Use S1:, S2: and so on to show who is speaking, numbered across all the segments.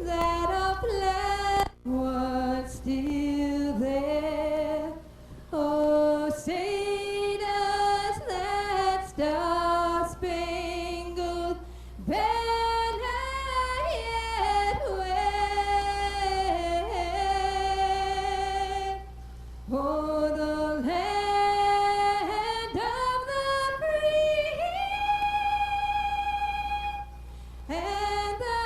S1: that our plan was still there. Oh, say does that star-spangled banner yet wave? Oh, the land of the free and the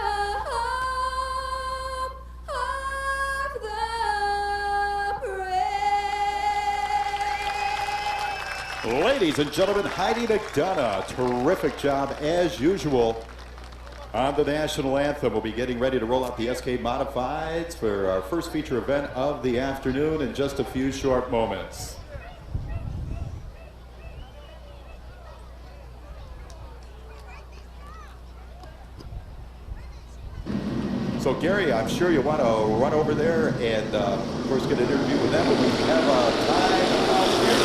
S1: home of the brave.
S2: Ladies and gentlemen, Heidi McDonough, terrific job as usual on the national anthem. We'll be getting ready to roll out the SK Modifieds for our first feature event of the afternoon in just a few short moments. So Gary, I'm sure you want to run over there and of course get an interview with them, but we have a time out here.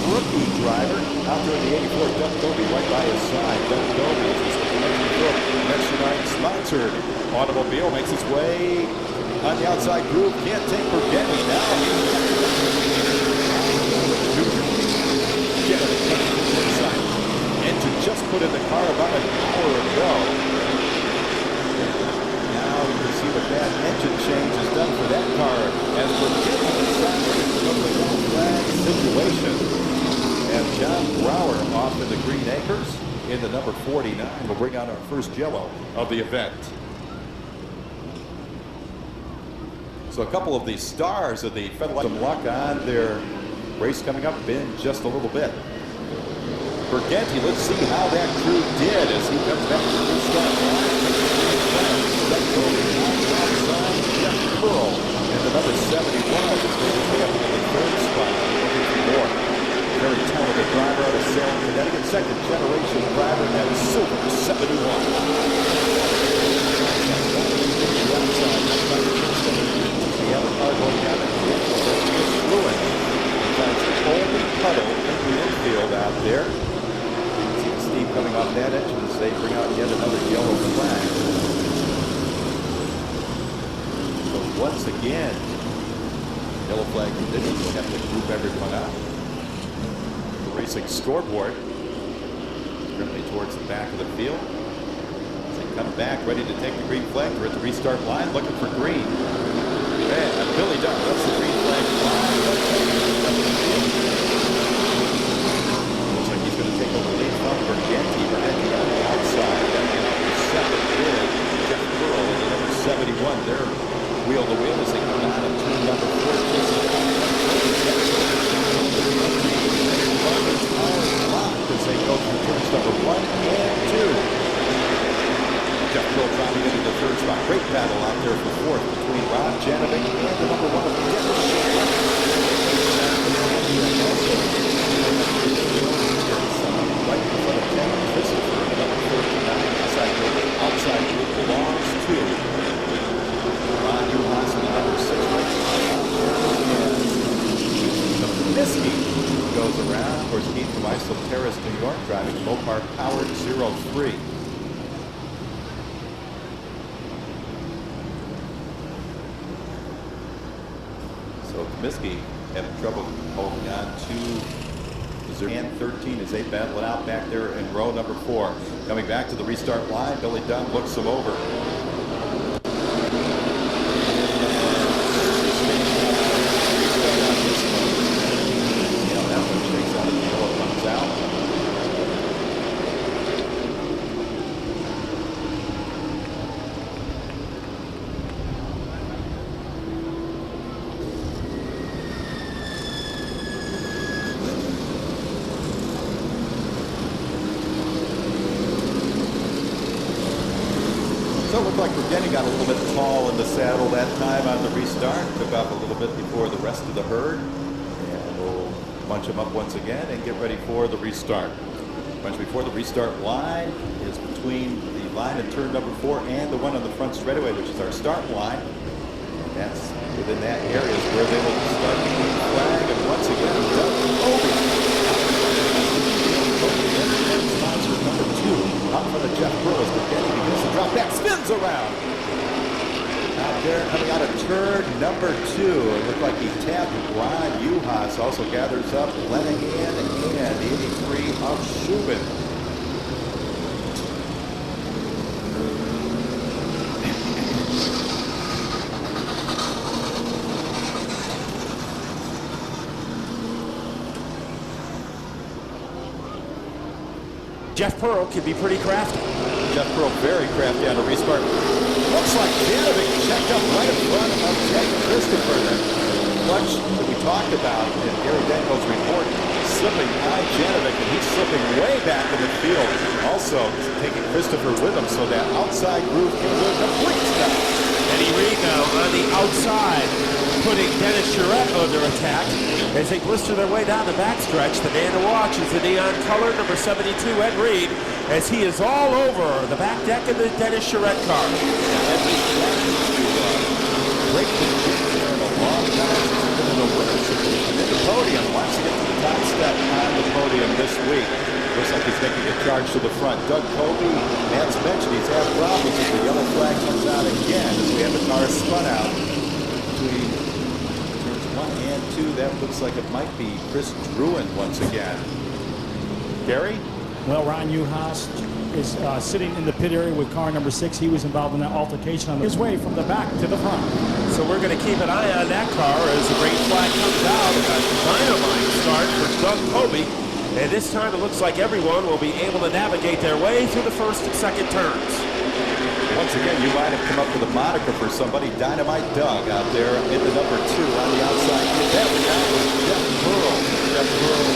S2: Rookie driver out there in the 84, Doug Dobie right by his side. Doug Dobie is the Xtramart sponsored automobile, makes its way on the outside groove. Can't take Burgetti now. Engine just put in the car about an hour ago. Now you can see what that engine change has done for that car as Burgetti decided to go with that flag situation. And John Brower off in the Green Acres in the number 49 will bring out our first yellow of the event. So a couple of the stars of the Featherlite some luck on their race coming up in just a little bit. Burgetti, let's see how that crew did as he comes back to the start line. Pearl and the number 71 is going to be up in the third spot. Looking for more. Very talented driver out of Salem, Connecticut. Second generation driver in that silver 71. The other car going down at the end of the ruin. That's the only puddle in the infield out there. You can see the steam coming off that engine as they bring out yet another yellow flag. So once again, yellow flag conditions will have to group everyone out. Racing scoreboard currently towards the back of the field. As they come back, ready to take the green flag. We're at the restart line, looking for green. And Billy Dunn lets the green flag fly. Looks like he's going to take over the lead from Burgetti. Burgetti on the outside. Second is Jeff Pearl in the number 71. They're wheel to wheel as they come out of turn number 14. As they go through turns number 1 and 2. Jeff Pearl driving into the third spot. Great battle out there for fourth between Rob Janovic and the number 1 of the right in front of Kevin Christopher, the number 49 outside group belongs to Ron Newhouse and the number 6 Miskey goes around. Of course, Keith from Iceland Terrace, New York, driving Mopar Powered 03. So Miskey having trouble holding on to 13 as they battle it out back there in row number 4. Coming back to the restart line, Billy Dunn looks them over. So it looked like Burgetti got a little bit tall in the saddle that time on the restart. Took off a little bit before the rest of the herd. And we'll bunch them up once again and get ready for the restart. Bunch before the restart line is between the line in turn number 4 and the one on the front straightaway, which is our start line. And that's within that area is where they will start the flag. And once again, Doug Dobie. Sponsor number 2. Up for the Jeff Pearl as Burgetti begins to drop back, spins around. Out there coming out of turn number 2. It looked like he tapped Ron Uhas. Also gathers up Lenihan and 83 of Schubin.
S3: Jeff Pearl can be pretty crafty.
S2: Jeff Pearl very crafty on a restart. Looks like Janovic checked up right in front of Ted Christopher. That clutch that we talked about in Gary Danko's report, slipping on Janovic, and he's slipping way back in the field. Also taking Christopher with him, so that outside groove can do a complete stop.
S3: Eddie Reed now on the outside, putting Dennis Charette under attack as they blister their way down the backstretch. The man to watch is the neon color, number 72, Ed Reed, as he is all over the back deck of the Dennis Charette car.
S2: Ed Reed break the jig there in a long time since he's been in the winner's position in the podium. Wants to get to the top step on the podium this week. Looks like he's making a charge to the front. Doug Colby, Matt's mentioned he's had problems as the yellow flag comes out again as we have the car spun out between turns 1 and 2. That looks like it might be Chris Druin once again. Gary?
S4: Well, Ron Uhas is sitting in the pit area with car number 6. He was involved in that altercation on his way from the back to the front.
S3: So we're going to keep an eye on that car as the green flag comes out. A dynamite start for Doug Colby. And this time it looks like everyone will be able to navigate their way through the first and second turns.
S2: Once again, you might have come up with a moniker for somebody. Dynamite Doug out there in the number 2 on the outside. That was Jeff Pearl. Jeff Pearl,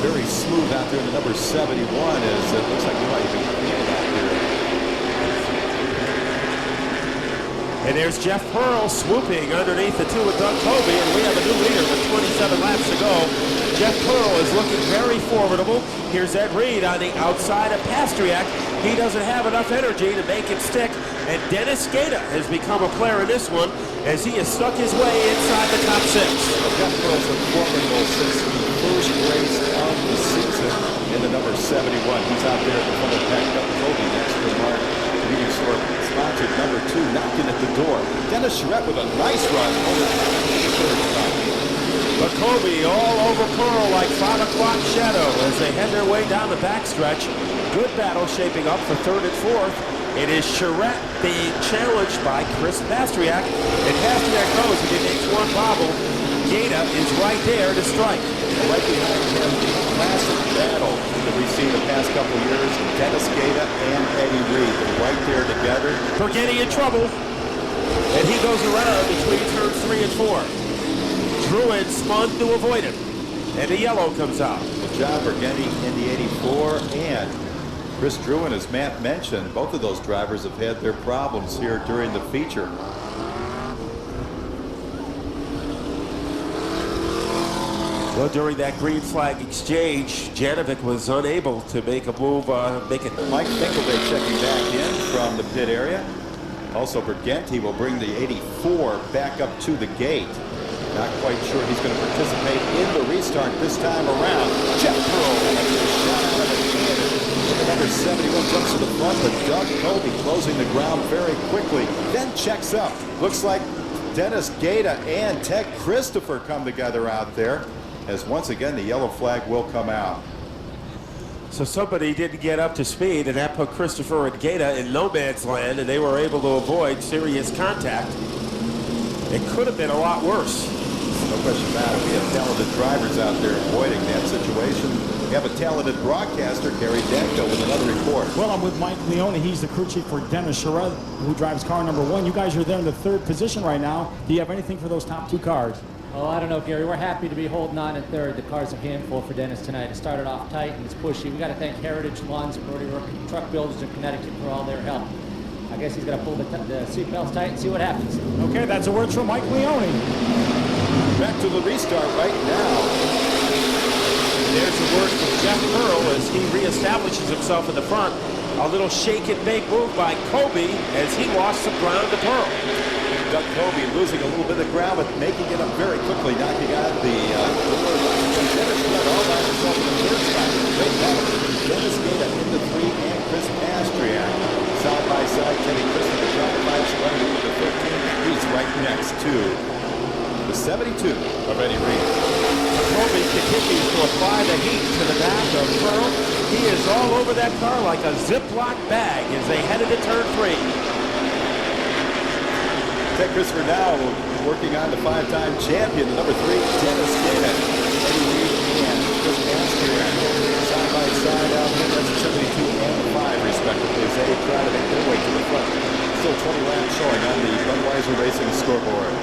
S2: very smooth out there in the number 71. As it looks like we might even get out there.
S3: And there's Jeff Pearl swooping underneath the 2 with Doug Colby, and we have a new leader with 27 laps to go. Jeff Pearl is looking very formidable. Here's Ed Reed on the outside of Pastriak. He doesn't have enough energy to make it stick. And Dennis Gaeta has become a player in this one as he has stuck his way inside the top 6.
S2: Jeff Pearl's been formidable since the first race of the season in the number 71. He's out there at the front of the pack. Doug Colby next to Mark. Convenience store sponsored number 2, knocking at the door. Dennis Charette with a nice run over the third spot.
S3: But Colby all over Pearl like 5 o'clock shadow as they head their way down the backstretch. Good battle shaping up for 3rd and 4th. It is Charette being challenged by Chris Pastriak. And Pastriak knows if he makes one bobble, Gaeta is right there to strike.
S2: Right behind him, the classic battle that we've seen the past couple of years. Dennis Gaeta and Eddie Reed. They're right there together.
S3: Burgetti in trouble. And he goes around between turns 3 and 4. Druin spun to avoid him, and the yellow comes out.
S2: Good job, Burgetti in the 84, and Chris Druin, as Matt mentioned, both of those drivers have had their problems here during the feature.
S3: Well, during that green flag exchange, Janovic was unable to make a move,
S2: Mike Finkelday checking back in from the pit area. Also, Burgetti will bring the 84 back up to the gate. Not quite sure he's going to participate in the restart this time around. Jeff Pearl shot out of the cannon. The number 71 jumps to the front, but Doug Colby closing the ground very quickly. Then checks up. Looks like Dennis Gaeta and Ted Christopher come together out there, as once again the yellow flag will come out.
S3: So somebody didn't get up to speed, and that put Christopher and Gaeta in no man's land, and they were able to avoid serious contact. It could have been a lot worse.
S2: No question about it. We have talented drivers out there avoiding that situation. We have a talented broadcaster, Gary Danko, with another report.
S4: Well, I'm with Mike Leone. He's the crew chief for Dennis Charette, who drives car number 1. You guys are there in the 3rd position right now. Do you have anything for those top 2 cars?
S5: Oh, I don't know, Gary. We're happy to be holding on in 3rd. The car's a handful for Dennis tonight. It started off tight and it's pushy. We got to thank Heritage Lawns, Brody Rook, Truck Builders in Connecticut for all their help. I guess he's going to pull the seatbelts tight and see what happens.
S4: Okay, that's a word from Mike Leone.
S2: Back to the restart right now.
S3: There's a word from Jeff Pearl as he reestablishes himself in the front. A little shake and bake move by Colby as he lost some ground to Pearl.
S2: Doug Kobe losing a little bit of ground, but making it up very quickly, knocking out the door. Dennis Rudd all by himself in the third spot. Great battle. Dennis Gata into 3 and Chris Pastriak. Side by side, Teddy Christopher trying to find somebody with the 13. He's right next to the 72 of Eddie Reed.
S3: Kobe continues to apply the heat to the back of Pearl. He is all over that car like a Ziploc bag as they head into turn 3.
S2: Ted Christopher now working on the 5-time champion, the number 3, Dennis Gata. Eddie Reed and Chris Pastriak side by side out here. That's the 72 and the 5 respectively as they try to make their way to the front. Still 20 laps showing on the Budweiser Racing scoreboard.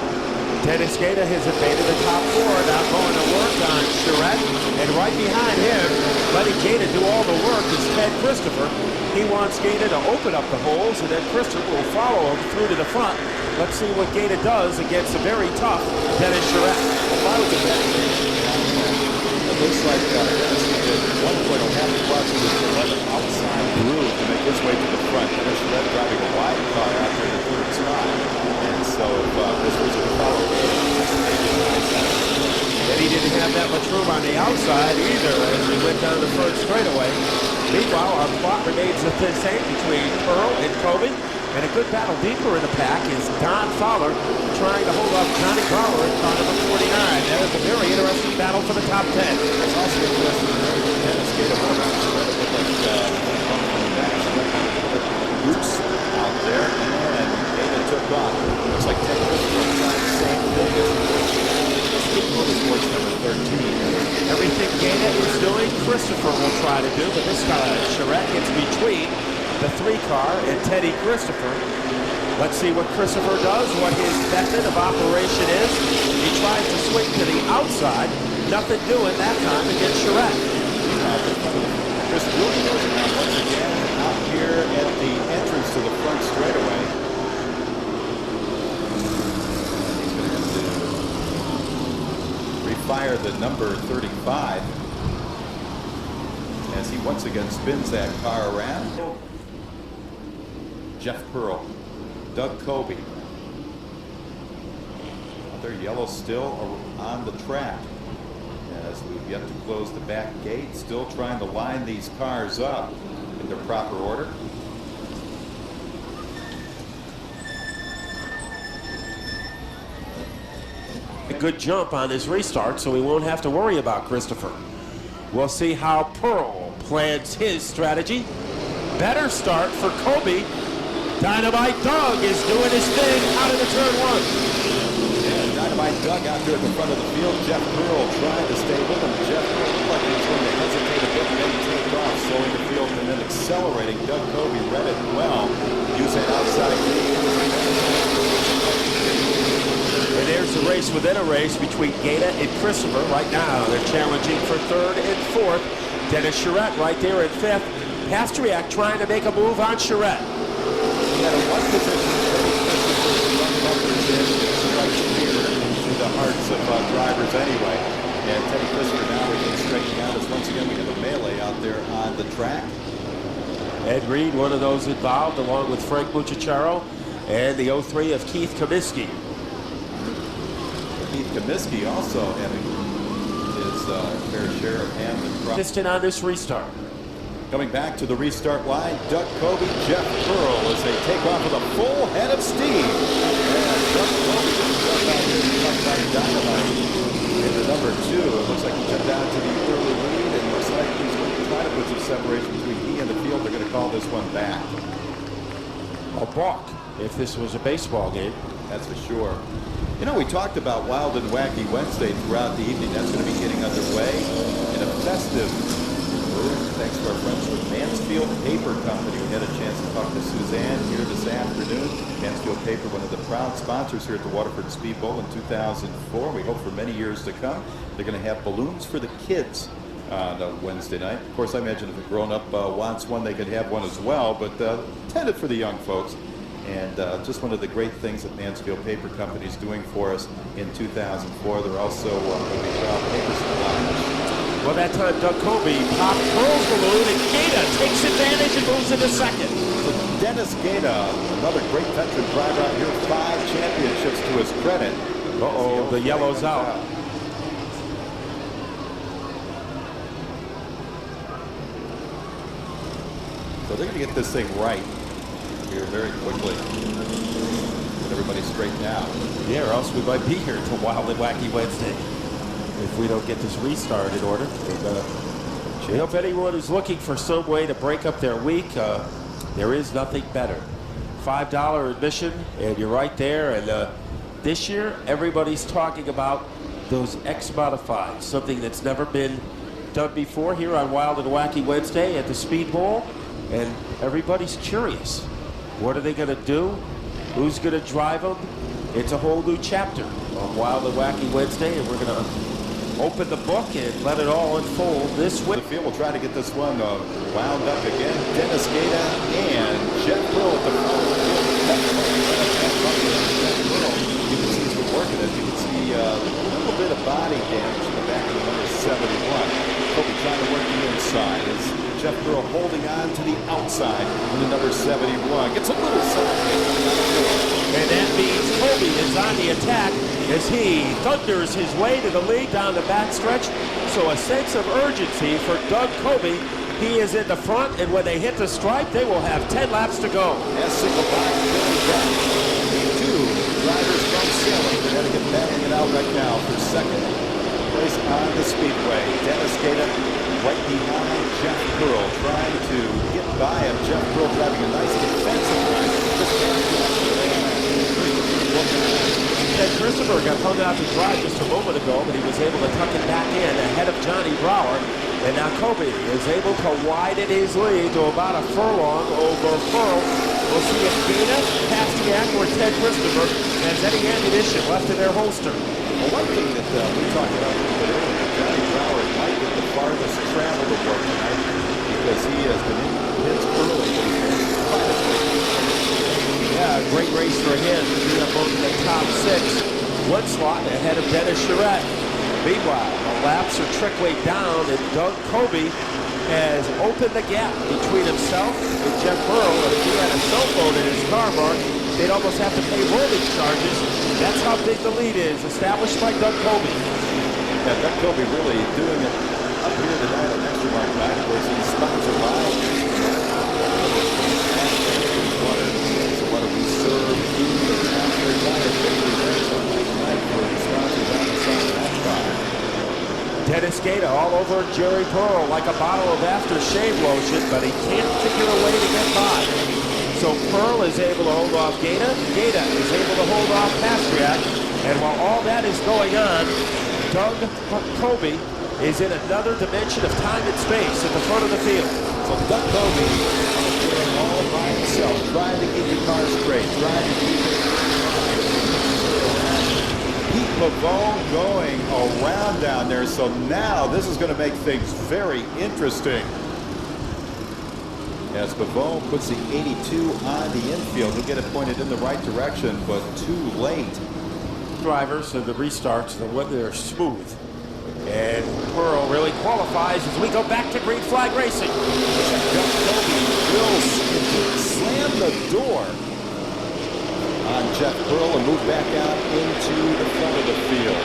S3: Dennis Gata has invaded the top 4, now going to work on Charette, and right behind him, letting Gata do all the work, is Ted Christopher. He wants Gata to open up the holes, and then Christopher will follow him through to the front. Let's see what Gata does against a very tough Dennis Charette.
S2: If I was a betting man, it looks like Dennis Gata at one point will have to watch this 11 outside groove to make his way to the front. Dennis Charette driving a wide car out there in the third spot. And so this was a follow.
S3: And he didn't have that much room on the outside either as we went down the first straightaway. Meanwhile, our plot remains the same between Pearl and Kobe. And a good battle deeper in the pack is Don Fowler trying to hold off Johnny Garler in car number 49. That is a very interesting battle for the top 10.
S2: It's also interesting that Dennis Gata won out. It looked like Bruce out there, and Gata took off. Looks like Ted Christopher tried the same thing as Motorsports number 13.
S3: Everything Gata is doing, Christopher will try to do, but this time Charette gets between the 3 car and Teddy Christopher. Let's see what Christopher does, what his method of operation is. He tries to swing to the outside. Nothing doing that time against Charette.
S2: Chris Willie goes around once again out here at the entrance to the front straightaway. He's going to have to refire the number 35 as he once again spins that car around. Jeff Pearl, Doug Kobe. They're yellow still on the track as we've yet to close the back gate. Still trying to line these cars up in their proper order.
S3: A good jump on his restart, so we won't have to worry about Christopher. We'll see how Pearl plans his strategy. Better start for Kobe. Dynamite Doug is doing his thing out of the turn 1.
S2: Yeah, Dynamite Doug out there at the front of the field. Jeff Pearl trying to stay with him. Jeff Pearl looked like he was going to hesitate a bit and then take off, slowing the field and then accelerating. Doug Kobe read it well, using outside lead.
S3: And there's the race within a race between Gata and Christopher. Right now, they're challenging for 3rd and 4th. Dennis Charette right there at 5th. Pastriak trying to make a move on Charette.
S2: He had a one position right here into the hearts of drivers anyway. And Teddy Christopher now again straightening out as once again we have a melee out there on the track.
S3: Ed Reed, one of those involved, along with Frank Mucciacciaro and the 03 of Keith Comiskey.
S2: Keith Comiskey also having his fair share of handling.
S3: Piston on this restart.
S2: Coming back to the restart line, Doug Kobe, Jeff Pearl as they take off with a full head of steam. And Doug Kobe jumped out here and jumped out Dynamite into number 2. It looks like he jumped out to the early lead and looks like he's going to try to put some separation between he and the field. They're going to call this one back.
S3: A balk if this was a baseball game.
S2: That's for sure. You know, we talked about Wild and Wacky Wednesday throughout the evening. That's going to be getting underway in a festive mood. Thanks to our friends from Mansfield Paper Company. We had a chance to talk to Suzanne here this afternoon. Mansfield Paper, one of the proud sponsors here at the Waterford Speedbowl in 2004. We hope for many years to come. They're going to have balloons for the kids on Wednesday night. Of course, I imagine if a grown-up wants one, they could have one as well, but intended for the young folks. And just one of the great things that Mansfield Paper Company is doing for us in 2004. They're also going to be proud paper suppliers.
S3: Well, that time Doug Kobe popped Pearl's balloon, and Gata takes advantage and moves into 2nd.
S2: Dennis Gaeta, another great veteran driver out here, 5 championships to his credit.
S3: Uh-oh, the yellow's out.
S2: So they're going to get this thing right here very quickly. Get everybody straightened out.
S3: Yeah, or else we might be here till Wild and Wacky Wednesday if we don't get this restart in order. You know, if anyone is looking for some way to break up their week, there is nothing better. $5 admission, and you're right there. And this year, everybody's talking about those X modifieds, something that's never been done before here on Wild and Wacky Wednesday at the Speedbowl. And everybody's curious. What are they going to do? Who's going to drive them? It's a whole new chapter on Wild and Wacky Wednesday, and we're going to open the book and let it all unfold this week.
S2: The field will try to get this one wound up again. Dennis Gaeta and Jeff Pearl at the front of the field. You can see he's been working it. You can see a little bit of body damage in the back of the number 71. Kobe trying to work the inside. It's Jeff Pearl holding on to the outside in the number 71. Gets a little side.
S3: And that means Kobe is on the attack as he thunders his way to the lead down the backstretch. So a sense of urgency for Doug Kobe. He is in the front, and when they hit the stripe, they will have 10 laps to go.
S2: As single box, two drivers from Salem. They're going to get battling it out right now for second place on the speedway. Dennis Gaeta right behind Jeff Pearl, trying to get by him. Jeff Pearl driving a nice defensive line.
S3: Ted Christopher got hung out to dry just a moment ago, but he was able to tuck it back in ahead of Johnny Brower. And now Kobe is able to widen his lead to about a furlong over Pearl. We'll see if Gaeta, Pastiak, or Ted Christopher has any ammunition left in their holster.
S2: Well, one thing that we talked about a little bit earlier, Johnny Brower might get the farthest travel to work tonight because he has been in his early.
S3: Yeah, great race for him. He up over the top 6. One slot ahead of Dennis Charette. Meanwhile, the laps are trickling down, and Doug Kobe has opened the gap between himself and Jeff Pearl. If he had a cell phone in his car, Mark, they'd almost have to pay roaming charges. That's how big the lead is, established by Doug Kobe.
S2: Yeah, Doug Kobe really doing it up here tonight on Xtramart night. Of course, he's sponsored by
S3: Dennis Gaeta all over Jerry Pearl like a bottle of aftershave lotion, but he can't figure a way to get by. So Pearl is able to hold off Gaeta. Gaeta is able to hold off Pastriak. And while all that is going on, Doug Kobe is in another dimension of time and space at the front of the field.
S2: So Doug Kobe all by himself, trying to keep the car straight, trying to keep it. Pete Pavone going around down there, so now this is going to make things very interesting. As Pavone puts the 82 on the infield, he'll get it pointed in the right direction, but too late.
S3: Drivers and the restarts, they're smooth. And Pearl really qualifies as we go back to green flag racing.
S2: Doug Kobe will slam the door on Jeff Pearl and move back out into the front of the field.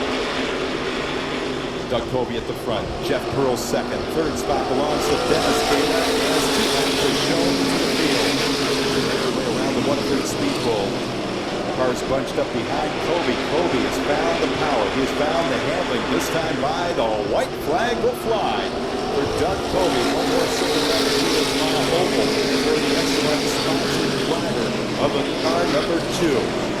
S2: Doug Kobe at the front, Jeff Pearl second. Third spot belongs to Dennis Gaeta as two laps are shown to the field. Way around the Waterford Speedbowl. Cars bunched up behind Kobe. Kobe has found the power. He's found the handling. This time by the white flag will fly for Doug Kobe. One more silver medal. He is on a oval for the Xtramart sponsored driver of the car number 2.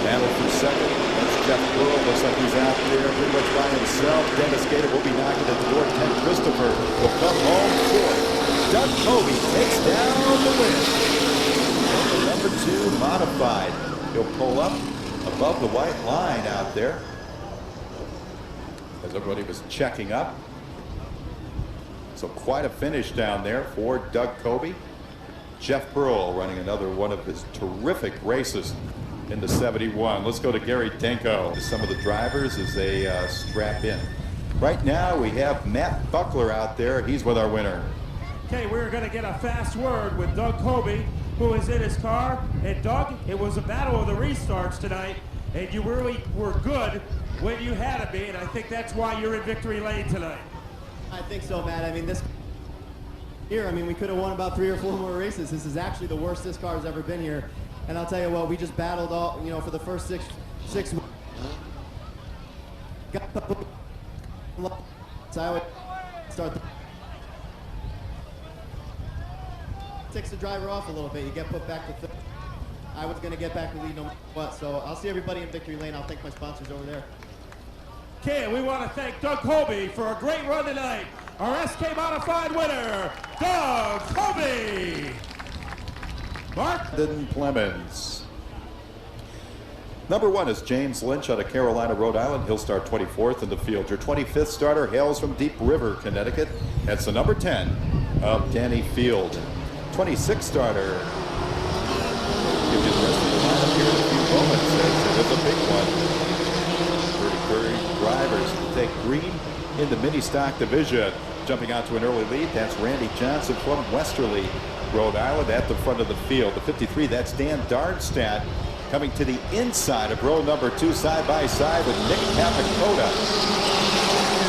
S2: Battle for second. That's Jeff Pearl. Looks like he's out there pretty much by himself. Dennis Gaeta will be knocking at the door. Ted Christopher will come home fourth. Doug Kobe takes down the win. Number 2 modified. He'll pull up above the white line out there as everybody was checking up. So quite a finish down there for Doug Kobe. Jeff Pearl running another one of his terrific races in the 71. Let's go to Gary Denko. Some of the drivers as they strap in. Right now we have Matt Buckler out there. He's with our winner.
S3: Okay, we're going to get a fast word with Doug Kobe. who is in his car. And Doug, it was a battle of the restarts tonight, and you really were good when you had to be, and I think that's why you're in victory lane tonight.
S6: I think so, Matt. I mean, this here, I mean, we could have won about 3 or 4 more races. This is actually the worst this car has ever been here. And I'll tell you what, we just battled all, you know, for the first six weeks. So I would start takes the driver off a little bit. You get put back to third. I was going to get back to lead no matter what. So I'll see everybody in victory lane. I'll thank my sponsors over there.
S3: Okay, we want to thank Doug Colby for a great run tonight. Our SK Modified winner, Doug Colby. Mark.
S2: Clemens. Number 1 is James Lynch out of Carolina, Rhode Island. He'll start 24th in the field. Your 25th starter hails from Deep River, Connecticut. That's the number 10 of Danny Field. 26th starter. Give you the rest of the lineup here in a few moments. It was a big one. 33 drivers to take green in the mini stock division. Jumping out to an early lead, that's Randy Johnson from Westerly, Rhode Island, at the front of the field. The 53, that's Dan Darnstadt, coming to the inside of row number 2, side by side with Nick Capicota.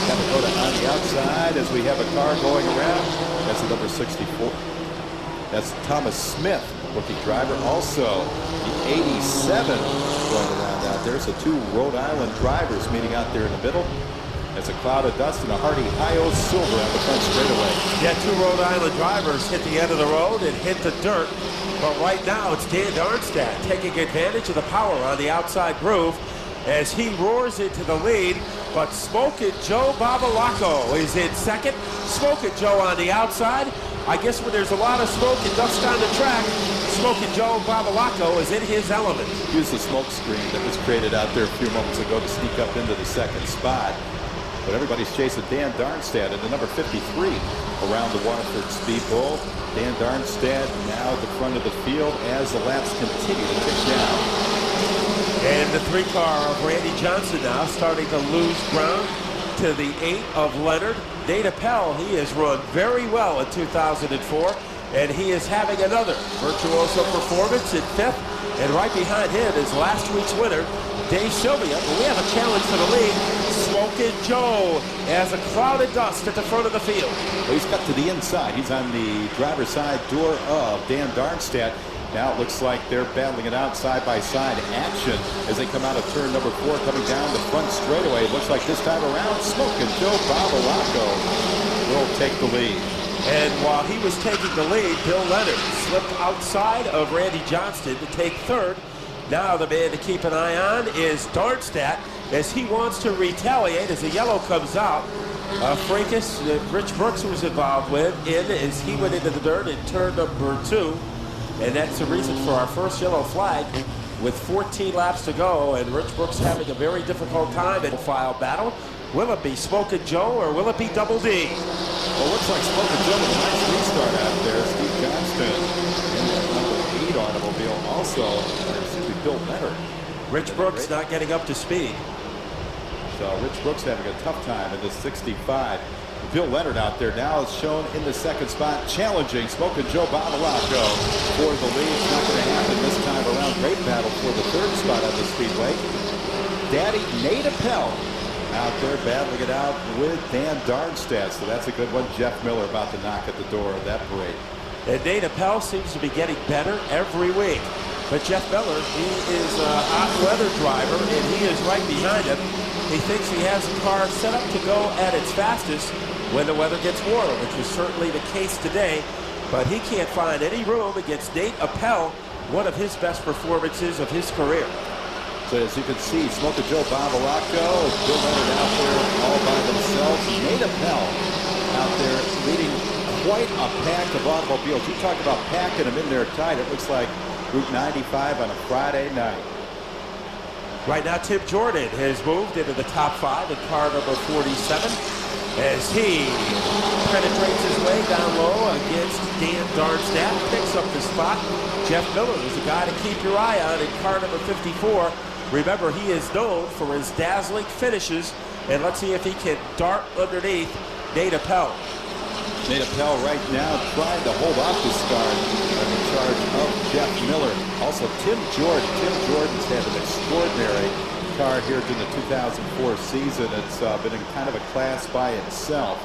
S2: Capicota on the outside as we have a car going around. That's the number 64. That's Thomas Smith, rookie driver. Also, the 87 going around out there. So 2 Rhode Island drivers meeting out there in the middle. It's a cloud of dust and a Hardy Hio Silver on the front straightaway.
S3: Yeah, 2 Rhode Island drivers hit the end of the road and hit the dirt. But right now, it's Dan Darnstadt taking advantage of the power on the outside groove as he roars into the lead. But Smokin' Joe Babalacco is in second. Smokin' Joe on the outside. I guess when there's a lot of smoke and dust on the track, Smokin' Joe Babalacco is in his element.
S2: Use the smoke screen that was created out there a few moments ago to sneak up into the second spot. But everybody's chasing Dan Darnstadt in the number 53 around the Waterford Speedbowl. Dan Darnstadt now at the front of the field as the laps continue to tick down.
S3: And the 3 car of Randy Johnson now starting to lose ground to the 8 of Leonard. Nate Appel, he has run very well in 2004, and he is having another virtuoso performance in 5th. And right behind him is last week's winner, Dave Sylvia. But we have a challenge for the lead. Smokin' Joe has a cloud of dust at the front of the field.
S2: Well, he's cut to the inside. He's on the driver's side door of Dan Darnstadt. Now it looks like they're battling it out side by side action as they come out of turn number 4, coming down the front straightaway. It looks like this time around, Smokin' Joe Babalacco will take the lead.
S3: And while he was taking the lead, Bill Leonard slipped outside of Randy Johnston to take 3rd. Now the man to keep an eye on is Darnstadt as he wants to retaliate as the yellow comes out. Fracas that Rich Brooks was involved with as he went into the dirt in turn number 2. And that's the reason for our first yellow flag with 14 laps to go, and Rich Brooks having a very difficult time in the file battle. Will it be Smokin' Joe or will it be Double D?
S2: Well, looks like Smokin' Joe with a nice restart out there. Steve Johnston in the number 8 automobile also. Bill Leonard.
S3: Rich Brooks not getting up to speed.
S2: So Rich Brooks having a tough time in the 65. Bill Leonard out there now is shown in the second spot, challenging Smokin' Joe Babalacco for the lead. It's not going to happen this time around. Great battle for the 3rd spot on the speedway. Daddy Nate Appel out there battling it out with Dan Darnstadt. So that's a good one. Jeff Miller about to knock at the door of that parade.
S3: And Nate Appel seems to be getting better every week. But Jeff Miller, he is a hot weather driver, and he is right behind him. He thinks he has the car set up to go at its fastest when the weather gets warmer, which is certainly the case today. But he can't find any room against Nate Appel, one of his best performances of his career.
S2: So as you can see, Smokin' Joe Babalacco, Bill Leonard out there all by themselves. Nate Appel out there leading quite a pack of automobiles. You talk about packing them in there tight. It looks like Route 95 on a Friday night.
S3: Right now, Tim Jordan has moved into the top 5 in car number 47 as he penetrates his way down low against Dan Darnstadt, picks up the spot. Jeff Miller is a guy to keep your eye on in car number 54. Remember, he is known for his dazzling finishes, and let's see if he can dart underneath Nate Appel.
S2: Nate Appel right now trying to hold off this car. charge of Jeff Miller. Also, Tim Jordan. Tim Jordan's had an extraordinary car here during the 2004 season. It's been in kind of a class by itself.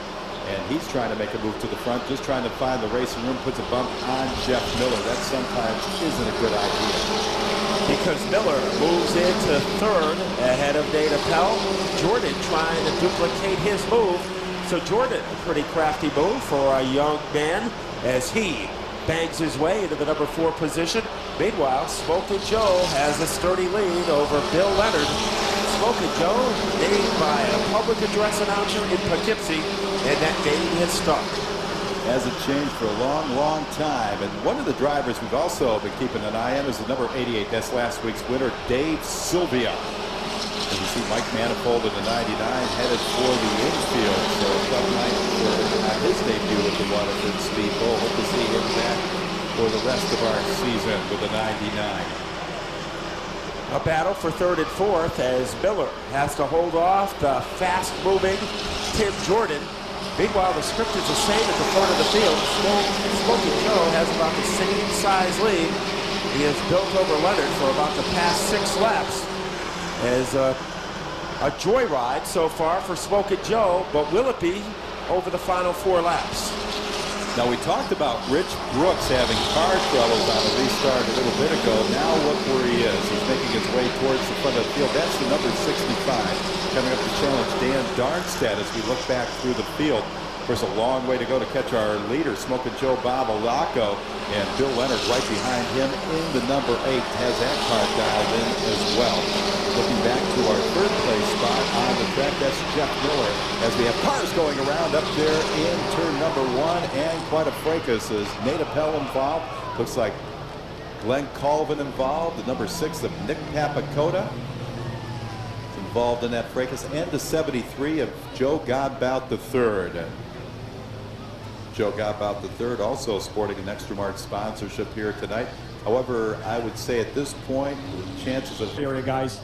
S2: And he's trying to make a move to the front, just trying to find the racing room, puts a bump on Jeff Miller. That sometimes isn't a good idea.
S3: Because Miller moves into third ahead of Dana Pell. Jordan trying to duplicate his move. So Jordan, a pretty crafty move for a young man as he bangs his way into the number 4 position. Meanwhile, Smokin' Joe has a sturdy lead over Bill Leonard. Smokin' Joe named by a public address announcer in Poughkeepsie, and that name has stuck.
S2: Hasn't changed for a long, long time. And one of the drivers we've also been keeping an eye on is the number 88. That's last week's winner, Dave Sylvia. And you see Mike Manifold in the 99 headed for the infield. So a tough night for his debut at the Waterford Speedbowl. Hope to see him back for the rest of our season with the 99.
S3: A battle for third and fourth as Miller has to hold off the fast-moving Tim Jordan. Meanwhile, the script is the same at the front of the field. Smokin' Joe has about the same size lead. He has built over Leonard for about the past 6 laps. As a joyride so far for Smokin' Joe, but will it be over the final 4 laps?
S2: Now, we talked about Rich Brooks having car troubles on the restart a little bit ago. Now look where he is. He's making his way towards the front of the field. That's the number 65 coming up to challenge Dan Darnstead as we look back through the field. There's a long way to go to catch our leader, Smokin' Joe Babalacco, and Bill Leonard right behind him in the number 8 has that car dialed in as well. Looking back to our third place spot on the track, that's Jeff Miller, as we have cars going around up there in turn number 1, and quite a fracas is Nate Appel involved. Looks like Glenn Colvin involved, the number 6 of Nick Papakota is involved in that fracas, and the 73 of Joe Godbout III. Joe Godbout III also sporting an Xtramart sponsorship here tonight. However, I would say at this point, the chances of
S4: Area guys.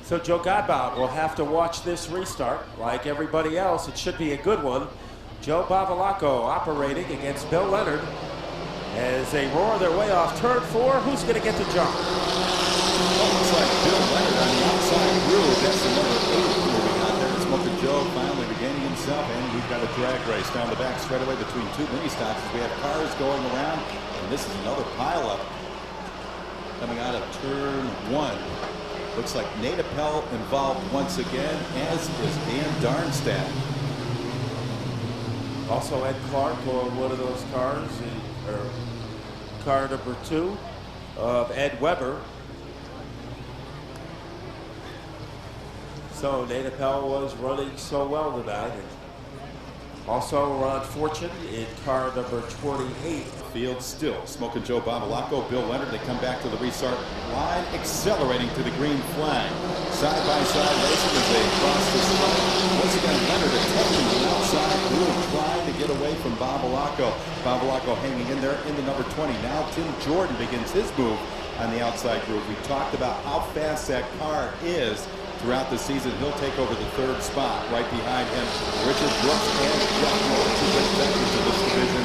S3: So Joe Godbout will have to watch this restart. Like everybody else, it should be a good one. Joe Babalacco operating against Bill Leonard as they roar their way off turn 4. Who's going to get the jump?
S2: Looks like Bill Leonard on the outside groove. That's the number 8 moving out there. Smokin' Joe finally regaining himself, and we've got a drag race down the back straightaway between 2 mini stocks as we have cars going around. And this is another pileup coming out of turn 1. Looks like Nate Appel involved once again, as is Dan Darnstead.
S3: Also Ed Clark on one of those cars, or car number 2 of Ed Weber. So Nate Appel was running so well tonight. Also Ron Fortune in car number 28.
S2: Field still. Smokin' Joe Babalacco, Bill Leonard, they come back to the restart line, accelerating to the green flag. Side-by-side racing as they cross the line. Once again, Leonard attempting the outside groove, trying to get away from Babalacco. Babalacco hanging in there in the number 20. Now Tim Jordan begins his move on the outside groove. We talked about how fast that car is throughout the season. He'll take over the 3rd spot. Right behind him, Richard Brooks and Jeff Miller, 2 great veterans of this division.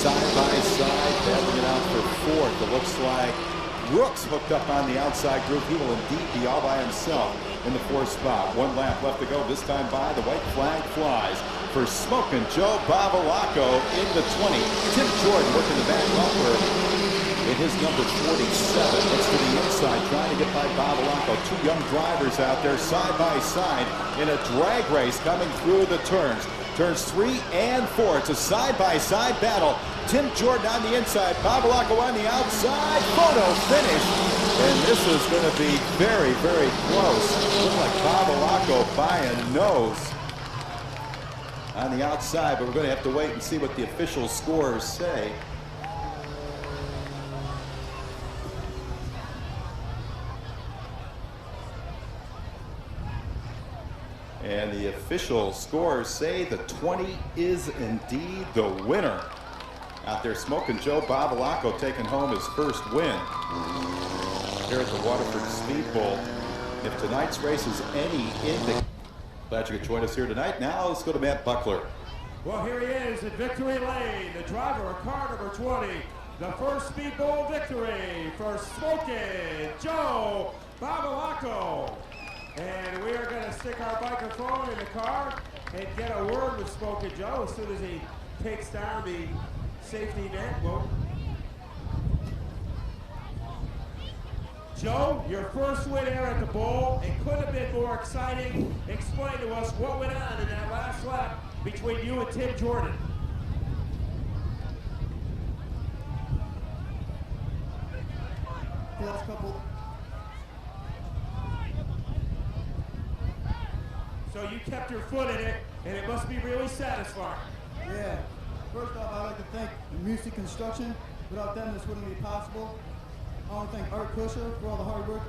S2: Side by side, battling it out for 4th. It looks like Brooks hooked up on the outside group. He will indeed be all by himself in the 4th spot. 1 lap left to go. This time by, the white flag flies for Smokin' Joe Babalacco in the 20. Tim Jordan working the back bumper in his number 47. Looks to the inside, trying to get by Babalacco. 2 young drivers out there side by side in a drag race coming through the turns. Turns 3 and 4. It's a side-by-side battle. Tim Jordan on the inside, Babalacco on the outside. Photo finish. And this is going to be very, very close. Looks like Babalacco by a nose on the outside, but we're going to have to wait and see what the official scores say. And the official scores say the 20 is indeed the winner. Out there, Smokin' Joe Babalacco taking home his first win here at the Waterford Speedbowl. If tonight's race is any indication, glad you could join us here tonight. Now let's go to Matt Buckler.
S3: Well, here he is at victory lane, the driver of car number 20, the first Speedbowl victory for Smokin' Joe Babalacco. And we are going to stick our microphone in the car and get a word with Smokin' Joe as soon as he takes down the safety net. Well, Joe, your first win here at the bowl, it could have been more exciting. Explain to us what went on in that last lap between you and Tim Jordan.
S6: The last couple.
S3: So you kept your foot in it, and it must be really satisfying.
S6: Yeah. First off, I'd like to thank Music Construction. Without them, this wouldn't be possible. I want to thank Art Kusher for all the hard work.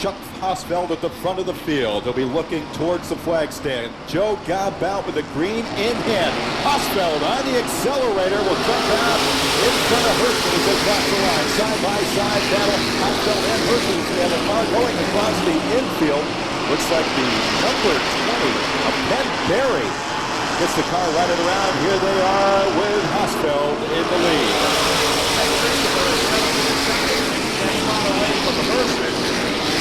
S2: Chuck Hosfeld at the front of the field. He'll be looking towards the flag stand. Joe Gabout with the green in hand. Hosfeld on the accelerator will come down in front of Hirschman as they cross the line. Side by side battle. Hosfeld and Hirschman have a car going across the infield. Looks like the number 20 of Ken Berry gets the car right around. Here they are with Hosfeld in the lead.
S3: Away from the Hirschman.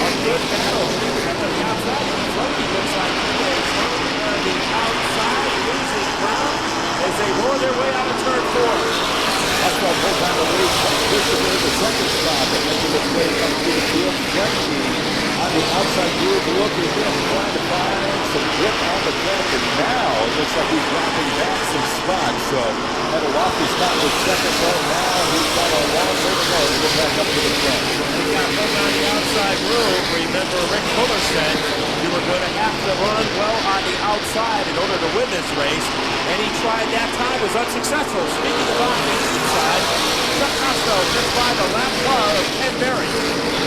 S3: A good battle at the outside. Funky looks like he is on the outside, losing ground as they roar their way out of turn 4.
S2: Hosfeld pulls on the lead. Christopher in the second spot. They making its way up to the field. Frankie on the outside groove looking in, trying to find some grip on the track. And now it looks like he's dropping back some spots. So had a lofty spot with second, but now he's got a long way to go to get back up to the front.
S3: He got hung on the outside groove. Remember, Rick Fuller said you were going to have to run well on the outside in order to win this race. And he tried that time, was unsuccessful. Speaking of on the inside, Chuck Hosfeld just by the lap car of Ken Berry.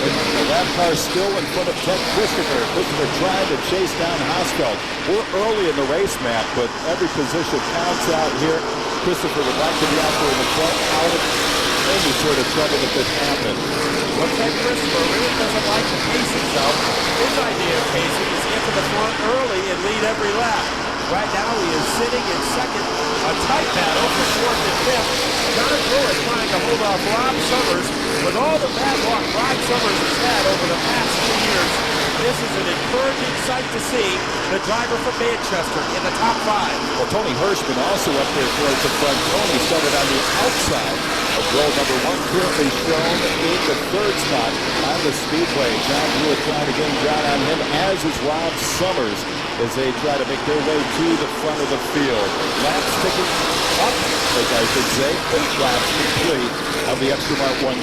S2: The lap car still in front of Ted Christopher. Christopher trying to chase down Hosfeld. We're early in the race, Matt, but every position counts out here. Christopher would like to be out there in the front, out of any sort of trouble that could happen.
S3: Well, Ted Christopher really doesn't like to pace himself. His idea of pacing is to get to the front early and lead every lap. Right now he is sitting in second. A tight battle for fourth and fifth. John Lewis trying to hold off Rob Summers. With all the bad luck Rob Summers has had over the past 2 years, this is an encouraging sight to see the driver from Manchester in the top 5.
S2: Well, Tony Hirschman also up there towards the front. Tony started on the outside of row number 1, currently shown in the third spot on the speedway. John Lewis trying to gain ground on him, as is Rob Summers, as they try to make their way to the front of the field. Laps ticking up, as I should say, 8 laps complete of the Xtramart 150.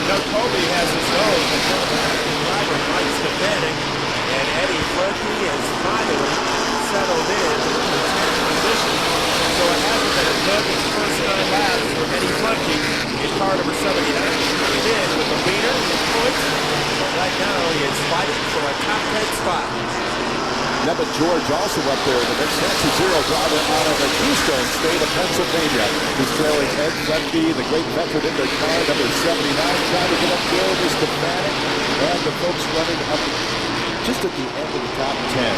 S3: Doug Colby has his nose in front of the driver, Mike Stefanik, and Eddie Frankie has finally settled in to the 10th position. So it hasn't been a good first 9 laps for Eddie Frankie in car number 79. He's in with the leader in points, but right now he is fighting for a top 10 spot.
S2: Nevin George also up there, the next Nancy Zero driver out of the Keystone State of Pennsylvania. He's trailing Ed Frankie, the great veteran in their car, number 79, trying to get up there with Stefanik and the folks running up just at the end of the top 10.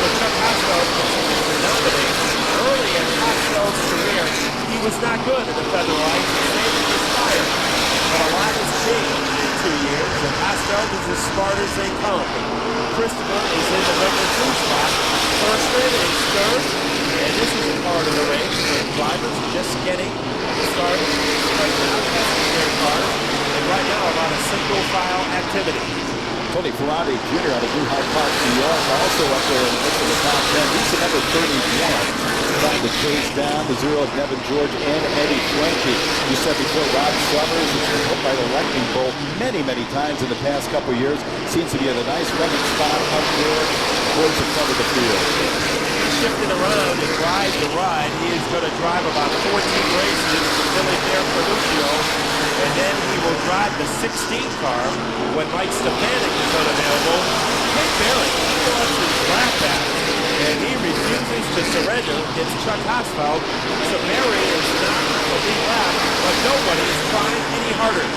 S3: Well, Chuck Hosfeld continues to dominate. Early in Hosfeld's career, he was not good in the Featherlite, saving his tire. But a lot has changed in 2 years, and Hosfeld is as smart as they come. Christopher is in the number 2 spot. Hirschman is third, and this is a part of the race where drivers are just getting started right now, testing their cars, and right now a lot of single file activity.
S2: Tony Ferrari Jr. out of New Hyde Park, New York, also up there in the mix of the top 10. He's the number 31. Trying to chase down the zero of Nevin George and Eddie Frankie. You said before, Rob Summers has been hit by the lightning bolt many, many times in the past couple years. Seems to be at a nice running spot up there towards the front of the field.
S3: He's shifting around and ride to ride. He is going to drive about 14 races for Billy Bear Panuccio, and then he will drive the 16 car when Mike Stefanik is unavailable. Ken Berry, he wants his lap back, and he refuses to surrender against Chuck Hosfeld. So Berry is not on the lead lap, but nobody is trying any harder.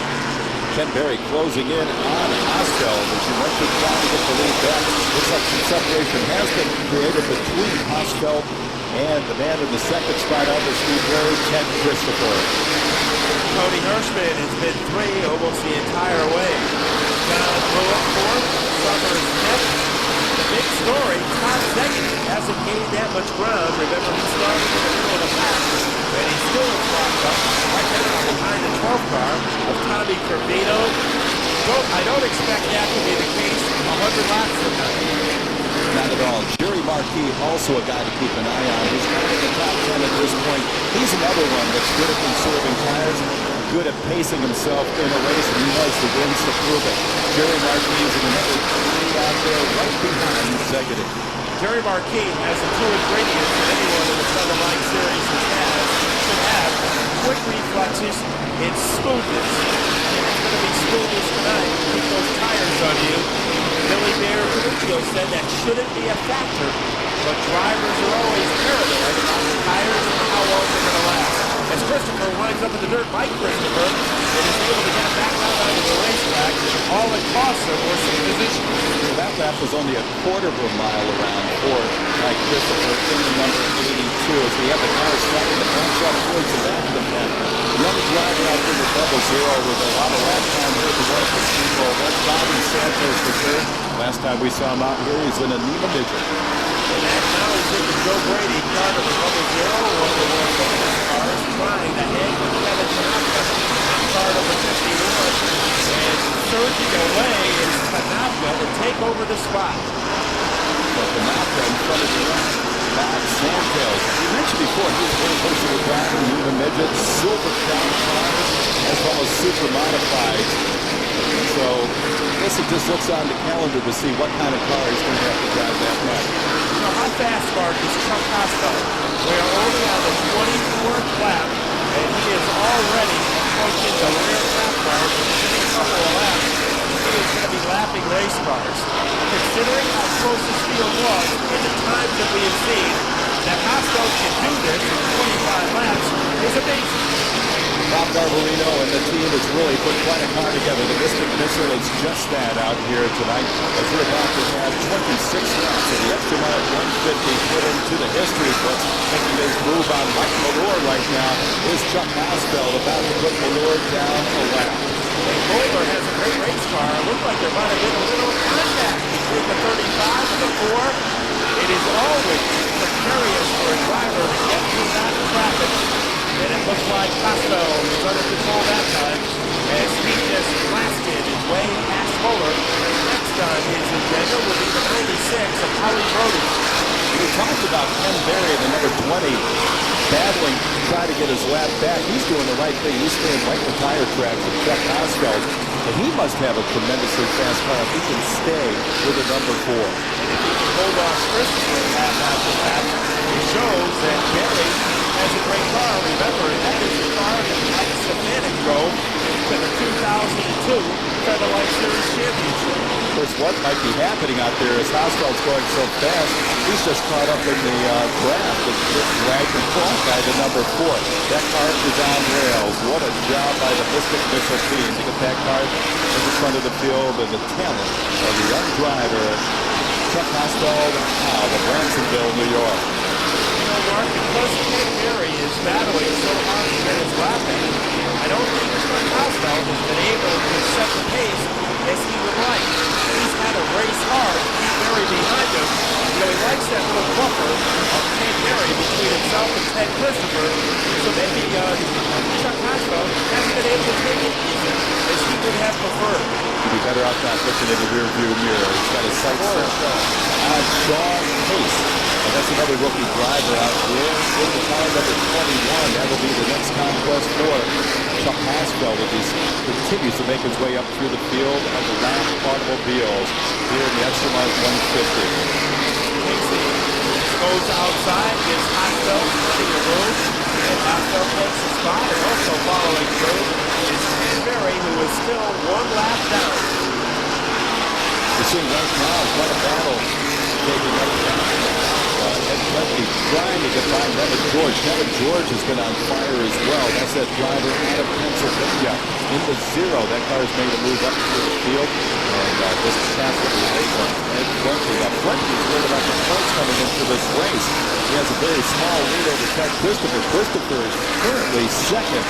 S2: Ken Berry closing in on Hosfeld as you went to try to get the lead back. Looks like some separation has been created between Hosfeld And the man in the second spot on the speedway, Ken Christopher.
S3: Tony Hirschman has been 3 almost the entire way. John Brewer 4th, Summers 5th. The big story, Todd Zegan hasn't gained that much ground. Remember, he started in the middle of the pack, and he's still locked up right now behind the 12th car of Tommy Corvino. I don't expect that to be the case 100 laps from now.
S2: Not at all. Jerry Marquis, also a guy to keep an eye on. He's not in the top 10 at this point. He's another one that's good at conserving tires, good at pacing himself in a race, and he has the wins to prove it. Jerry Marquis is another 3 out there right behind Zegan.
S3: Jerry Marquis has the 2 ingredients that anyone in the Featherlite series should have. Quick reflexes and smoothness. And it's going to be smoothness tonight. Keep those tires on you. Billy Bear Pinocchio said that shouldn't be a factor, but drivers are always paranoid about the tires and how long they're going to last. As Christopher winds up in the dirt, Mike Christopher, and is able to get back out onto the racetrack, all it costs him was some position.
S2: That lap was only a quarter of a mile around for Mike Christopher in the number 82 as we have the cars starting to punch up towards the back of the pen. Young driver out there with double zero with a lot of lap time here at the Waterford Speedbowl. That's Bobby Santos for sure. Last time we saw him out here, he's in a NEMA midget.
S3: And now he's in the Joe Brady car of the double zero, one of the more famous cars, trying to hang with Kevin Tanaka on car number 51. And surging away is Tanaka to take over the spot.
S2: But Tanaka in front of the Bob Santos. We mentioned before, he was very versatile driver, NEMA midget, silver crown cars, as well as super modified. So I guess he just looks on the calendar to see what kind of car he's going to have to drive that night.
S3: You know, how fast, Mark, is Chuck Costello? We are only on the 24th lap, and he is already approaching the rear lap car. In a couple of laps, he is going to be lapping race cars. Considering how close this field was and the times that we have seen, that Costello can do this in 25 laps is amazing.
S2: Bob Garbarino and the team has really put quite a car together. The Mystic Missile is just that out here tonight as we're about to have 26 laps of the Xtramart 150 put into the history books. Making his move on Mike Malure right now is Chuck Hausfeld about to put Malure down a lap.
S3: And Bowler has a great race car. It looks like there might have been a little contact between the 35 and the 4. It is always precarious for a driver to get through that traffic. And it looks like Costello is under control that time as he just blasted his way past Bowler. Next on his agenda will be the 96 of Holly Brody.
S2: We talked about Ken Berry, the number 20, battling to try to get his lap back. He's doing the right thing. He's staying right in the tire tracks with Chuck Hausfeld. And he must have a tremendously fast car if he can stay with the number 4.
S3: And if he can hold off Christopher lap after lap, it shows that Berry has a great car. Remember, that is the car that Mike Stefanik drove to the 2002 Featherlite Series Championship.
S2: Of course, what might be happening out there is Hausfeld's going so fast, he's just caught up in the draft and dragged and caught by the number 4. That car is on rails. What a job by the Mystic Missile team to get that car in the front of the field and the talent of the young driver, Chuck Hausfeld, out of Bransonville, New York.
S3: You know, Mark, because Ken Berry is battling so hard to get his lap in, I don't think Chuck Hausfeld has been able to set the pace as he would like. He's had to race hard to keep Berry behind him. You know, he likes that little buffer of Ken Berry between himself and Ted Christopher. So maybe Chuck Hausfeld hasn't been able to take it easy as he would have preferred.
S2: He'd be better off not looking in the rearview mirror. He's got his sights set on Sean Pace. And that's another rookie driver out there in the car number 21. That'll be the next conquest for Chuck Hausfeld as he continues to make his way up through the field of the last automobiles here in the Xtramart 150.
S3: Casey goes outside, gives Hausfeld plenty of room, and Hausfeld takes the spot, and also following through is Ken Berry, who is still one lap down.
S2: We're seeing right now quite a battle taking up Ed Ledley trying to get by Nevin George. Nevin George has been on fire as well. That's that driver out of Pennsylvania in the 0. That car has made a move up to the field. And this past the late one, Ed Ledley. Now, Ledley's worried about the points coming into this race. He has a very small lead over Ted Christopher. Christopher is currently second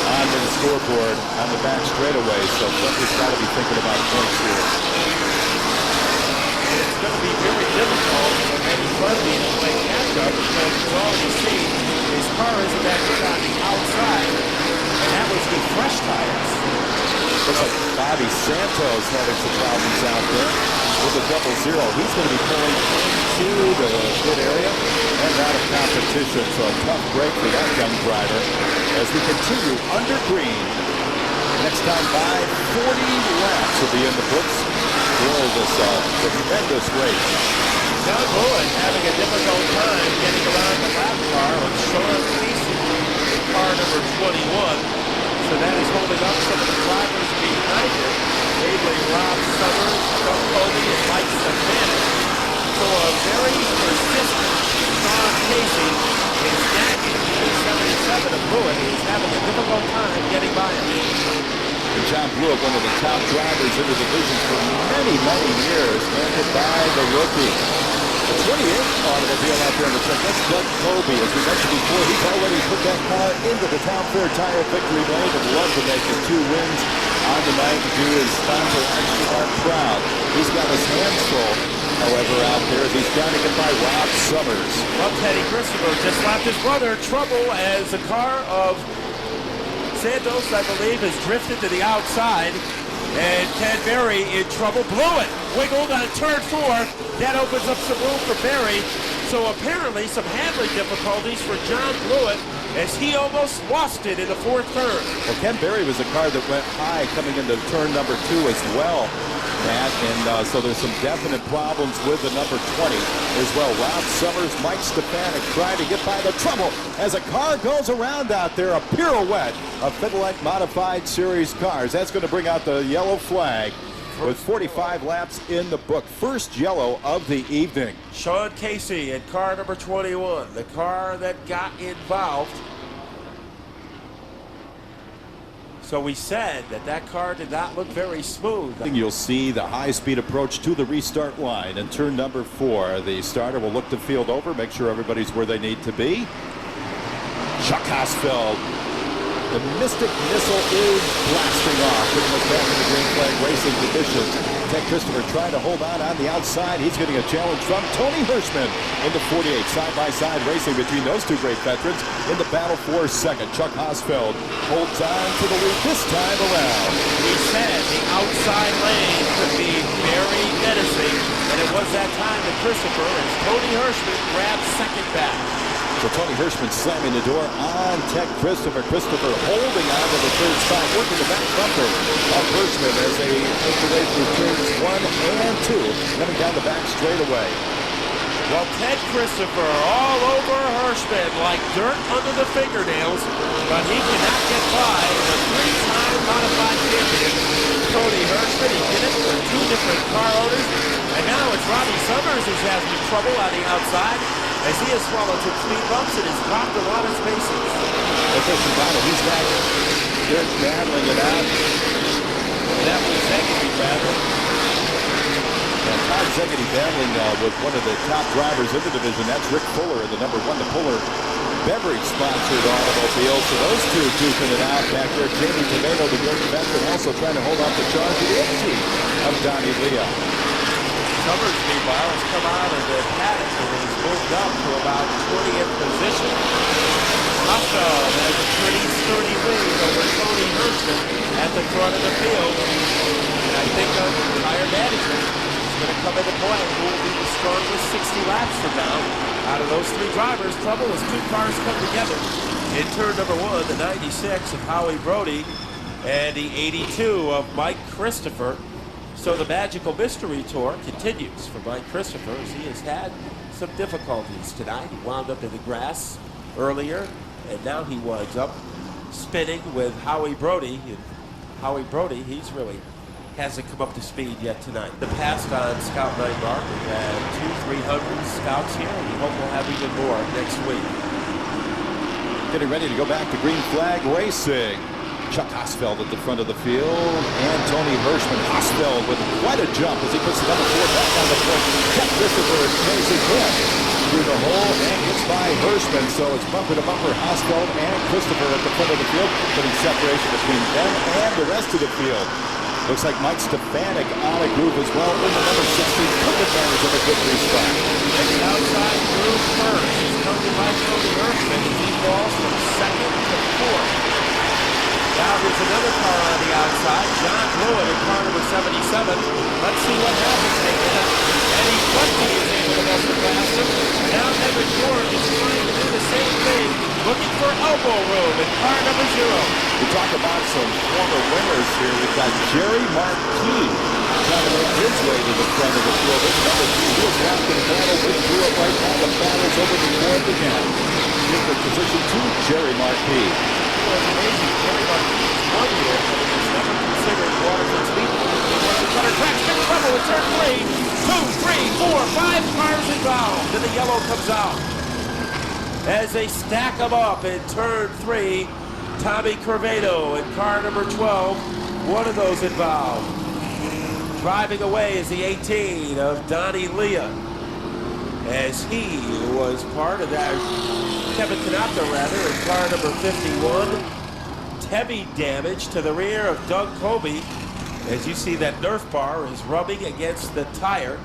S2: on the scoreboard on the back straightaway. So Ledley's got to be thinking about points here.
S3: It's going to be very difficult for Eddie Budley to play catch-up because all you see, his car isn't that good on the outside, and that was with fresh tires.
S2: Looks like Bobby Santos having some problems out there with a 0-0. He's going to be pulling into the pit area and out of competition. So a tough break for that young driver as we continue under green. Next time by 40 laps will be in the books for this tremendous race.
S3: John Bullock having a difficult time getting around the lap car with Sean Casey, car number 21. So that is holding up some of the drivers behind it, namely Rob Summers, Doug Colby, and Mike Stefanik. So a very persistent Sean Casey is nagging the 77 of Bullock. He's having a difficult time getting by him.
S2: And John Blewett, one of the top drivers in the division for many, many years, handled by the rookie. The 28 automobile out there on the track, that's Doug Colby. As we mentioned before, he's already put that car into the Town Fair Tire victory lane and love to make it 2 wins on the night to do his sponsor Xtramart proud. He's got his hands full, however, out there as he's trying to get by Rob Summers.
S3: Well, Teddy Christopher just left his brother trouble as the car of Santos, I believe, has drifted to the outside. And Ted Berry in trouble. Blewett wiggled on turn 4. That opens up some room for Berry. So apparently some handling difficulties for John Blewett as he almost lost it in the 4th turn.
S2: Well, Ken Berry was a car that went high coming into turn number 2 as well, Matt. And so there's some definite problems with the number 20 as well. Rob Summers, Mike Stefanik trying to get by the trouble as a car goes around out there, a pirouette of Featherlite modified series cars. That's going to bring out the yellow flag with 45 laps in the book. First yellow of the evening.
S3: Sean Casey in car number 21, the car that got involved. So we said that that car did not look very smooth.
S2: You'll see the high-speed approach to the restart line in turn number 4. The starter will look the field over, make sure everybody's where they need to be. Chuck Hosfeld. The Mystic Missile is blasting off. Putting us back in the green flag racing division. Ted Christopher trying to hold on the outside. He's getting a challenge from Tony Hirschman in the 48. Side-by-side racing between those two great veterans in the battle for second. Chuck Hosfeld holds on to the lead this time around.
S3: We said the outside lane could be very menacing, and it was that time that Christopher and Tony Hirschman grabbed second back.
S2: So Tony Hirschman slamming the door on Ted Christopher. Christopher holding on to the third spot, working the back bumper of Hirschman as they make their way through turns 1 and 2, coming down the back straightaway.
S3: Well, Ted Christopher all over Hirschman like dirt under the fingernails, but he cannot get by the 3-time modified champion, Tony Hirschman. He did it with 2 different car owners, and now it's Robbie Summers who's having trouble on the outside as he has swallowed some speed bumps and has dropped a lot of spaces.
S2: He's back there battling it out.
S3: And that was Zegedy battling.
S2: And Todd Zegedy battling with one of the top drivers in the division. That's Rick Fuller, the number 1, the Fuller beverage-sponsored automobile. So those two duking it out back there. Jamie Tomato, the young veteran, also trying to hold off the charge of the empty of Donnie Leah.
S3: Summers, meanwhile, has come out of the paddock and has moved up to about 20th position. Hosfeld has a pretty sturdy lead over Tony Hirschman at the front of the field. And I think tire management is going to come into play. Who will be the strongest 60 laps from now? Out of those 3 drivers, trouble as 2 cars come together. In turn number 1, the 96 of Howie Brody and the 82 of Mike Christopher. So the magical mystery tour continues for Mike Christopher as he has had some difficulties tonight. He wound up in the grass earlier, and now he winds up spinning with Howie Brody. And Howie Brody, he's really hasn't come up to speed yet tonight. The past on Scout Night Mark, we've had 200-300 scouts here, and we hope we'll have even more next week.
S2: Getting ready to go back to green flag racing. Chuck Hosfeld at the front of the field, and Tony Hirschman. Hosfeld with quite a jump as he puts the number 4 back on the foot. Chuck Christopher chasing him through the hole and gets by Hirschman. So it's bumper to bumper, Hosfeld and Christopher at the front of the field, putting separation between them and the rest of the field. Looks like Mike Stefanik on a groove as well in the number 16. Took advantage of a good restart.
S3: And the outside groove first is covered by Tony Hirschman as he falls from 2nd to 4th. Now there's another car on the outside, John Blewett in car number 77. Let's see what happens here. Eddie Bundy is able to muscle past him. Now Evan George is trying to do the same thing, looking for elbow room in car number 0.
S2: We talk about some former winners here. We've got Jerry Marquis trying to make his way to the front of the field. This number 2, he was locked in battle with Blewett right now. The battle's over the fourth again. Here's the position 2, Jerry Marquis.
S3: It was amazing. Jerry Marquis is 1 year, but he was never considered Waterford Speedbowl. Cutter tracks, big trouble with turn 3. 2, 3, 4, 5 cars involved. Then the yellow comes out. As they stack them up in turn 3, Tommy Curvado in car number 12, one of those involved. Driving away is the 18 of Donnie Leah, as he was part of that. Kevin Canopta, rather, in car number 51. Heavy damage to the rear of Doug Kobe. As you see, that Nerf bar is rubbing against the tire.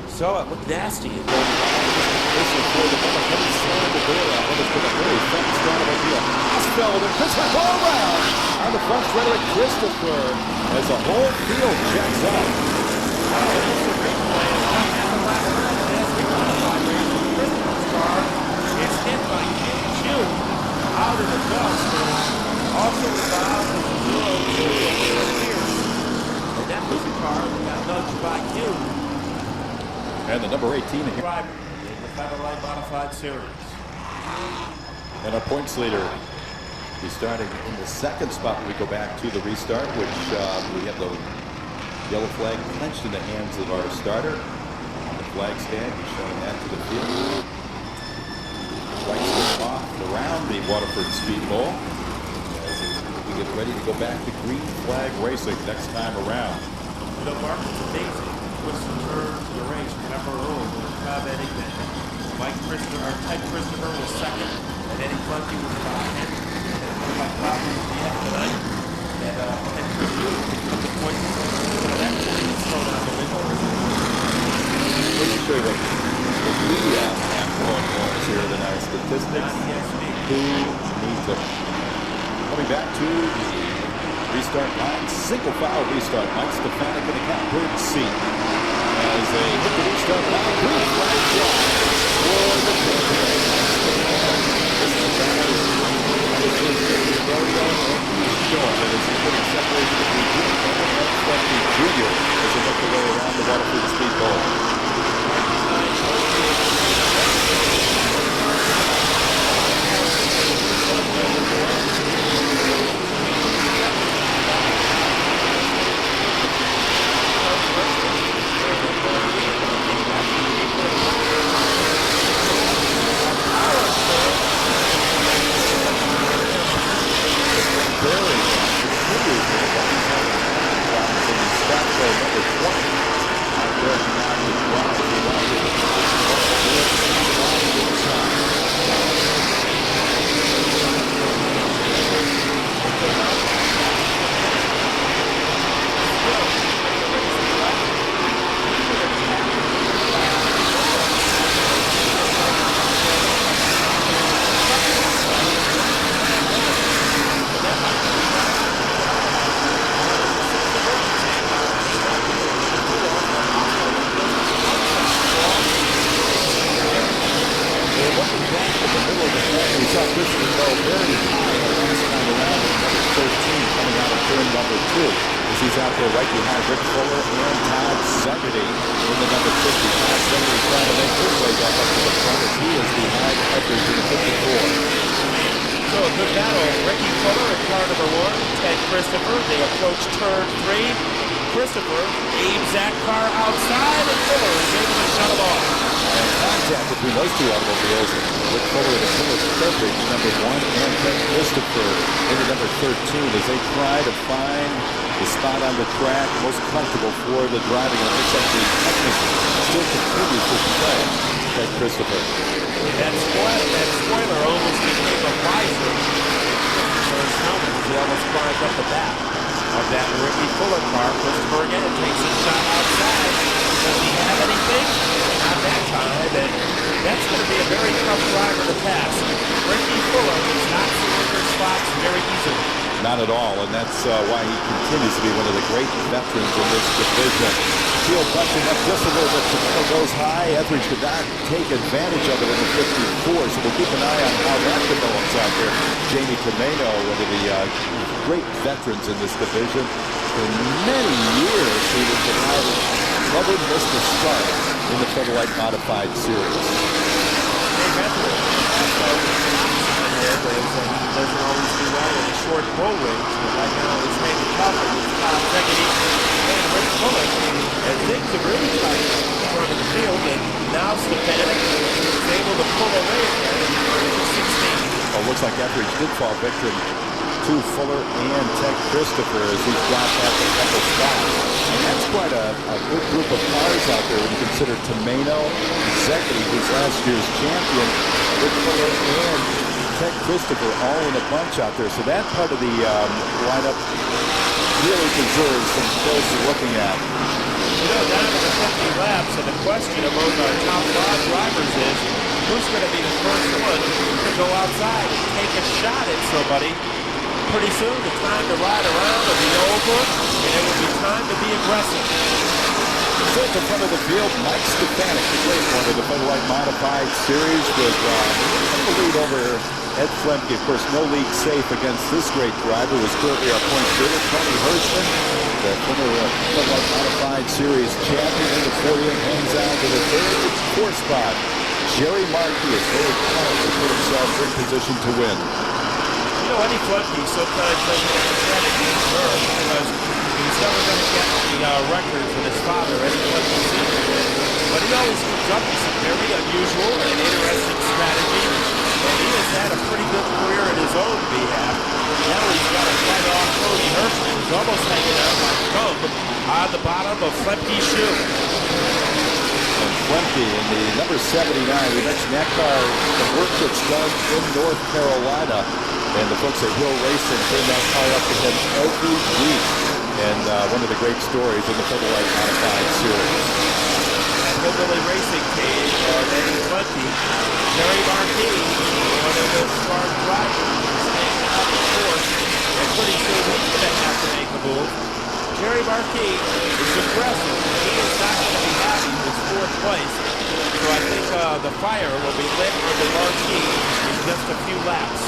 S3: So it looked nasty.
S2: This is for the number 27 Bodreau. That has been a very fast start of the deal. Hosfeld and Christopher all around on the front Frederick Christopher as the whole field checks out.
S3: It's hit by Kim June out of the dust. Also involved was a 0-2 of Pierce. And that was the car that got nudged by June.
S2: And the number 18 here.
S3: Driver in the Featherlite Modified Series.
S2: And our points leader. He's starting in the 2nd spot when we go back to the restart, which we have the yellow flag clenched in the hands of our starter. On the flag stand, he's showing that to the field. Right slip off around the Waterford Speedbowl as we get ready to go back to green flag racing next time around.
S3: You know, Mark, it's amazing. Twists and turns of the race. Remember earlier, we were commenting that Ted Christopher was 2nd, and Eddie Bundy was 5th. And Mike Bobby was the end tonight. And Ted Christopher took the points. So that point is thrown out the window.
S2: Let me show you what we have going on here in our statistics. Who needs them? Coming back to the restart line, single file restart. Mike Stefanik in the catbird seat as they hit the restart line. Green flag drive for the champion. This is Sean that is putting separation between Green and Bundy Jr. as they make their way around the Waterford Speedbowl. He's out there right behind Rick Fuller and Todd Segerty in the number 50. Todd Segerty trying to make his way back up to the front as he is behind Edwards in the 54.
S3: So a good battle. Ricky Fuller in car number 1, Ted Christopher. They approach turn 3. Christopher aims that car outside, and Fuller is able to shut them off.
S2: And contact between those two automobiles, Rick Fuller and Phillips Beverage, number 1, and Ted Christopher into number 13 as they try to find the spot on the track most comfortable for the driving. And it looks like the technician still continues to play Ted Christopher.
S3: That spoiler almost became a visor for his helmet. He almost climbed up the back of that Ricky Fuller car. Christopher again takes a shot outside. Does he have anything? Not that time. And that's going to be a very tough driver to pass. Ricky Fuller does not surrender spots very easily.
S2: Not at all, and that's why he continues to be one of the great veterans in this division. Field bunching up just a little bit. Tomeno goes high. Etheridge could not take advantage of it in the 54, so we'll keep an eye on how that develops out there. Jamie Tomeno, one of the great veterans in this division. For many years, he was the guy that never missed a start in the Featherlite Modified Series.
S3: He doesn't always do well in the short bull rings, but right now he's making tough with his top second and Rick Fuller. And things are really tight in front of the field, and now Stefanik is able to pull away again in 16.
S2: Well, looks like Etheridge did fall victim to Fuller and Ted Christopher as he's dropped back a couple spots. And that's quite a good group of cars out there when you consider Tomeno, Zecchi, who's last year's champion, Rick Fuller, and Ted Christopher all in a bunch out there. So that part of the lineup really deserves some close looking at.
S3: You know, down to the 50 laps, and the question among our top 5 drivers is, who's going to be the first one to go outside and take a shot at somebody? Pretty soon, the time to ride around will be over, and it will be time to be aggressive.
S2: So at the front of the field, Mike Stefanik, the great one of the Featherlite Modified Series, with the lead over Ed Flemke. Of course, no league safe against this great driver, who is currently our point leader. Tony Hirschman, the former Featherlite Modified Series champion in the 40th, hangs out to the third 4 spot. Jerry Markey is very proud to put himself in position to win.
S3: You know, Eddie Flemke sometimes doesn't understand it because he's never going to get the records with his father, Eddie Flemke Sr. But he always comes up with some very unusual and interesting strategy. And he has had a pretty good career in his own behalf. Now he's got to fight off Tony Hirschman, who's almost hanging out like gum on the bottom of Flemke's shoe.
S2: And Flemke in the number 79, we mentioned that car, the work that's done in North Carolina. And the folks at Hill Racing bring that car up to him every week. And one of the great stories in the Featherlite Modified Series.
S3: That Hillbilly Racing team, Eddie Flemke, Jerry Markey, one of the smart drivers, hanging out the course. And pretty soon he's going to have to make a move. Jerry Markey is aggressive. He is not going to be happy with 4th place. So I think the fire will be lit under Markey in just a few laps.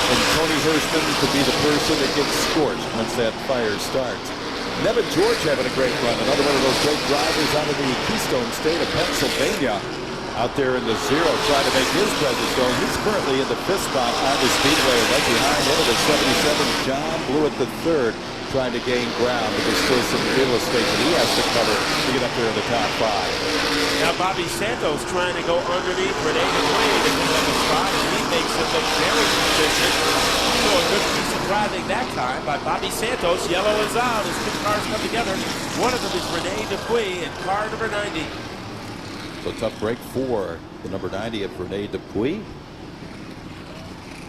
S2: And Tony Hirschman could be the person that gets scorched once that fire starts. Nevin George having a great run. Another one of those great drivers out of the Keystone State of Pennsylvania. Out there in the 0 trying to make his presence known. He's currently in the 5th spot on the speedway. Right behind him at the 77, John Blewett III, trying to gain ground, but there's still some real estate that he has to cover to get up there in the top 5.
S3: Now Bobby Santos trying to go underneath Rene Dupuis to get up the spot, and he makes it look very efficient. So a good piece of driving that time by Bobby Santos. Yellow is out as 2 cars come together. One of them is Rene Dupuis in car number 90.
S2: So tough break for the number 90 of Rene Dupuis.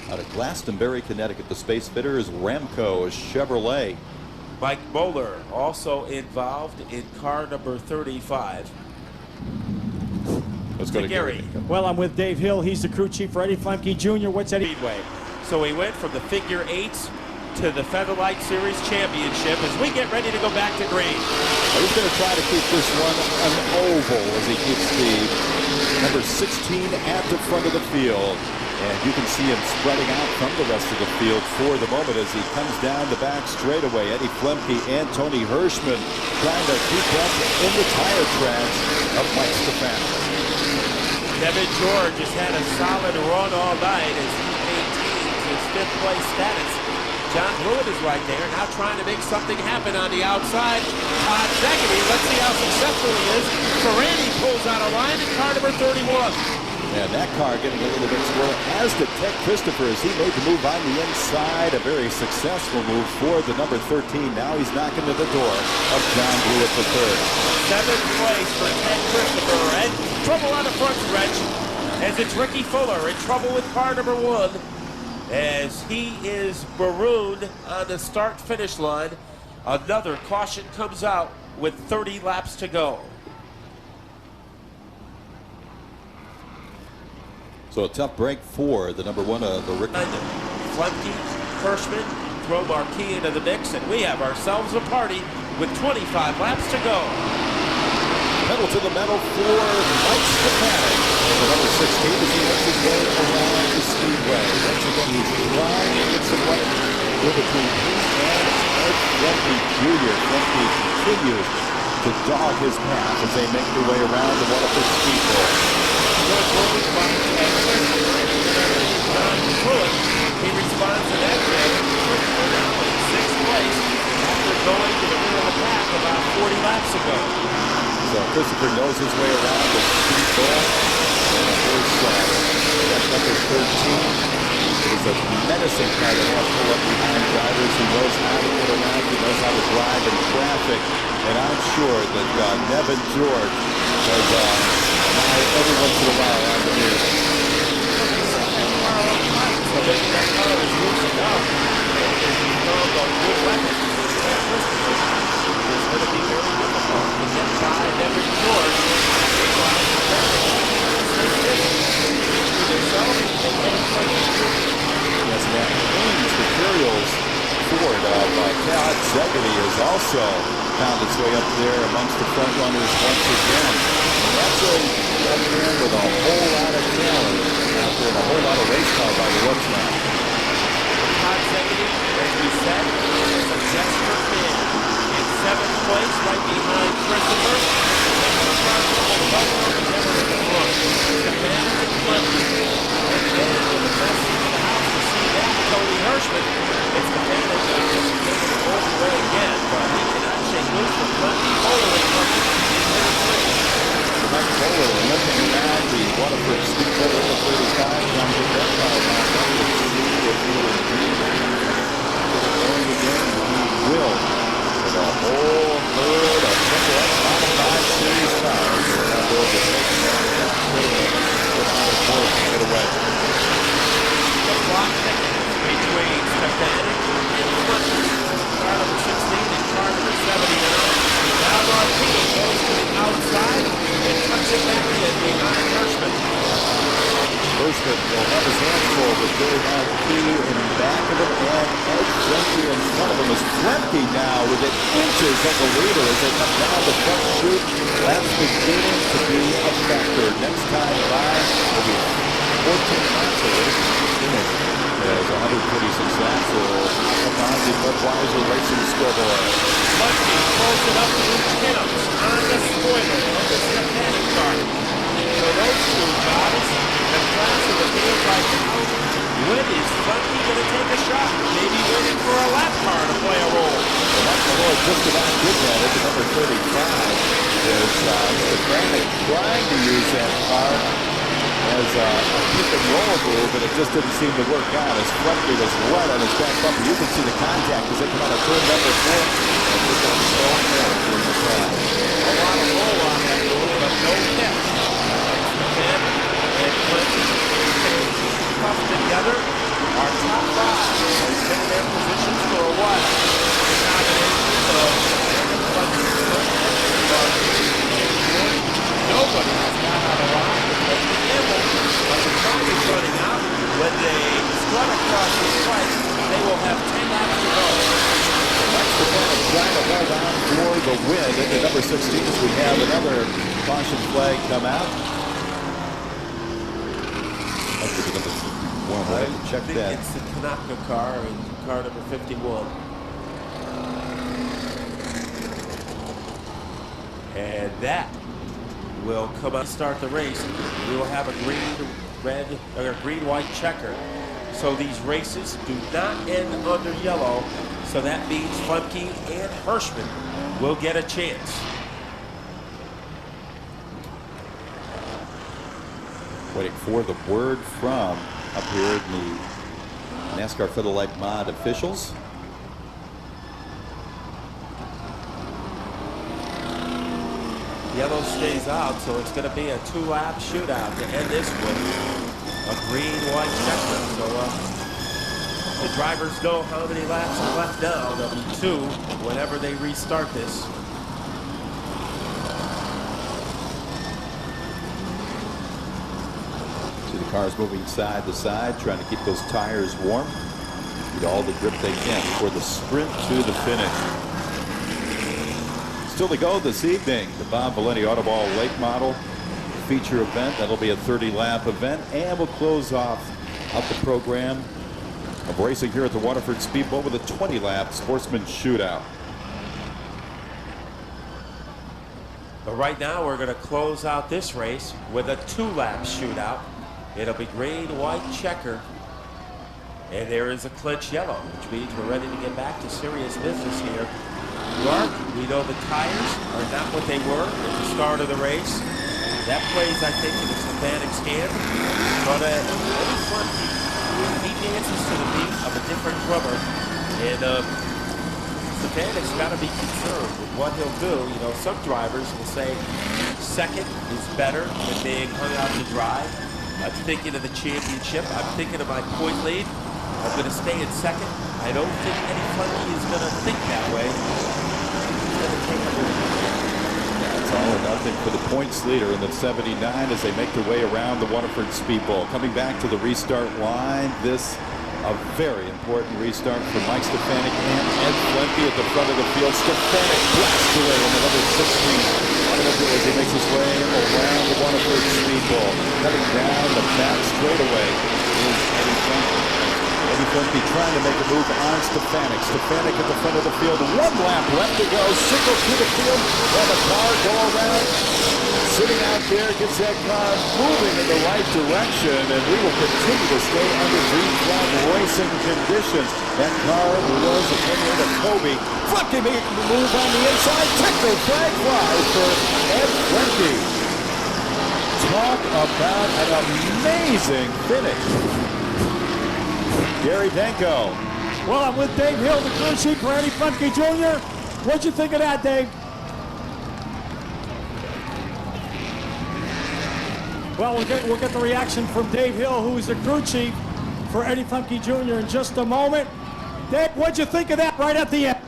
S2: Out of Glastonbury, Connecticut, the Space Fitter is Ramco, Chevrolet.
S3: Mike Moeller also involved in car number 35.
S2: Let's go to Gary.
S4: Well, I'm with Dave Hill. He's the crew chief for Eddie Flemke Jr. What's Eddie?
S3: Speedway. So he went from the figure 8s to the Featherlite Series Championship as we get ready to go back to green.
S2: He's going to try to keep this one an oval as he keeps the number 16 at the front of the field. And you can see him spreading out from the rest of the field for the moment as he comes down the back straightaway. Eddie Flemke and Tony Hirschman trying to keep up in the tire tracks of Mike Stefanik.
S3: Nevin George has had a solid run all night as he maintains his 5th fifth place status. John Blewett is right there, now trying to make something happen on the outside. Todd Zegedy, let's see how successful he is. Ferrandi pulls out a line in car number 31.
S2: And that car getting a little bit slower, as did Ted Christopher as he made the move on the inside. A very successful move for the number 13. Now he's knocking at the door of John Blewett the third.
S3: Seventh place for Ted Christopher, and trouble on the front stretch as it's Ricky Fuller in trouble with car number 1 as he is marooned on the start-finish line. Another caution comes out with 30 laps to go.
S2: So a tough break for the number 1 of the Ricky.
S3: Flemke, Hirschman, throw Marquis into the mix, and we have ourselves a party with 25 laps to go.
S2: Pedal to the metal for Mike Stefanik. The number 16 as he makes his way around the speedway. Once again, he's trying to get some light in between him and Ed Flemke Jr. Flemke continues to dog his path as they make their way around the Waterford Speedbowl.
S3: He responds to that now in 6th place after going to the middle of the pack about 40 laps ago.
S2: So Christopher knows his way around the speedbowl. And of course, that number 13 is a menacing car that has pull up behind drivers. He knows how to get around. He knows how to drive in traffic. And I'm sure that Nevin George has every once in a while on the news.
S3: So maybe that car is losing out. It's become a good weapon. It's going to be very difficult to get by Nevin George.
S2: Yes, that Ames Materials Ford of Todd Zegedy has also found its way up there amongst the front runners once again. And that's a young man with a whole lot of talent out there and a whole lot of race car by the looks now.
S3: Todd Zegedy, as we said, is a desperate man. In 7th place, right behind Christopher. Tony Hirschman, it's the man that's going to take it all the way again, but he cannot shake loose from Plenty Bowling.
S2: Mike Bowler looking around the Waterford Speedbowl in the 35, trying to get that car back up to see if he will going again. He will. With a whole herd of Triple X Modified Series cars. So now they'll just make put on the course and get away.
S3: The clock between Stefanik and Flemke. Car number 16 and car number 79. Now Marquis goes to the outside and cuts it back in behind Hirschman.
S2: Hirschman will have his hands full with Billy Marquis in back of him and Ed Flemke in front of him. As Flemke now within inches of the leader as they come down the front chute. That's beginning to be a factor. Next time by, will be 14 laps away from the finish. There's 126 laps up on the Budweiser Racing scoreboard.
S3: Flemke pulls it up to the Kinnums on the spoiler of the Stefanik car. So those two guys have class of the field right now. When is Flemke going to take a shot? Maybe waiting for a lap car to play a role.
S2: And that's the Lord just about did that at the number 35. Is Stefanik trying to use that car as a pick and roll move, but it just didn't seem to work out as Flemke was right on his back bumper. You can see the contact as they come out of turn number 4. And look at the stone there in the car.
S3: A lot of roll on that move, but no hit. Stefanik and Flemke tough together. Our top 5 has been in their positions for a while. The combination of nobody has got out of line to take the gamble, but the time is running out. When they strut across the stripe, they will have 10 laps to go.
S2: That's the kind of trying to hold on for the win. At the number 16, as we have another caution flag come out. That's the number 51. We'll have to check
S3: I think
S2: that.
S3: it's the Tanaka car and car number 51. And that will come out to start the race. We will have a green, red, or a green-white checker so these races do not end under yellow. So that means Flemke and Hirschman will get a chance.
S2: Waiting for the word from up here in the NASCAR Featherlite mod officials.
S3: Yellow stays out, so it's going to be a 2-lap shootout to end this with a green-white checker. So the drivers know how many laps are left now. There'll be 2 whenever they restart this.
S2: See the cars moving side to side, trying to keep those tires warm. Get all the grip they can for the sprint to the finish. Still to go this evening, the Bob Valenti Autoball Lake Model feature event. That'll be a 30-lap event, and we'll close off the program of racing here at the Waterford Speedbowl with a 20-lap sportsman shootout.
S3: But right now, we're going to close out this race with a 2-lap shootout. It'll be green, white, checker. And there is a clinch yellow, which means we're ready to get back to serious business here. Mark, we know the tires are not what they were at the start of the race. That plays, I think, in the Stefanik's hand. But Eddie Flemke, he dances to the beat of a different drummer. And Stefanik's got to be concerned with what he'll do. You know, some drivers will say second is better than being hung out to dry. I'm thinking of the championship. I'm thinking of my point lead. I'm going to stay in second. I don't think Eddie Flemke is going to think that way. He's going to take a move.
S2: It's all or nothing for the points leader in the 79 as they make their way around the Waterford Speedbowl. Coming back to the restart line, this a very important restart for Mike Stefanik and Ed Flemke at the front of the field. Stefanik blasts away in the number 16 automobile as he makes his way around the Waterford Speedbowl. Coming down the back straightaway is Eddie Flemke. Eddie Flemke trying to make a move on Stefanik. Stefanik at the front of the field. 1 lap left to go. Signal to the field. And the car go around. Sitting out there gets that car moving in the right direction. And we will continue to stay under green flag racing conditions. That car was opinion of Kobe. Flemke making the move on the inside. Technical flag fly for Ed Flemke. Talk about an amazing finish. Gary Danko.
S4: Well, I'm with Dave Hill, the crew chief for Eddie Flemke Jr. What'd you think of that, Dave? Well, we'll get the reaction from Dave Hill, who is the crew chief for Eddie Flemke Jr. in just a moment. Dave, what'd you think of that right at the end?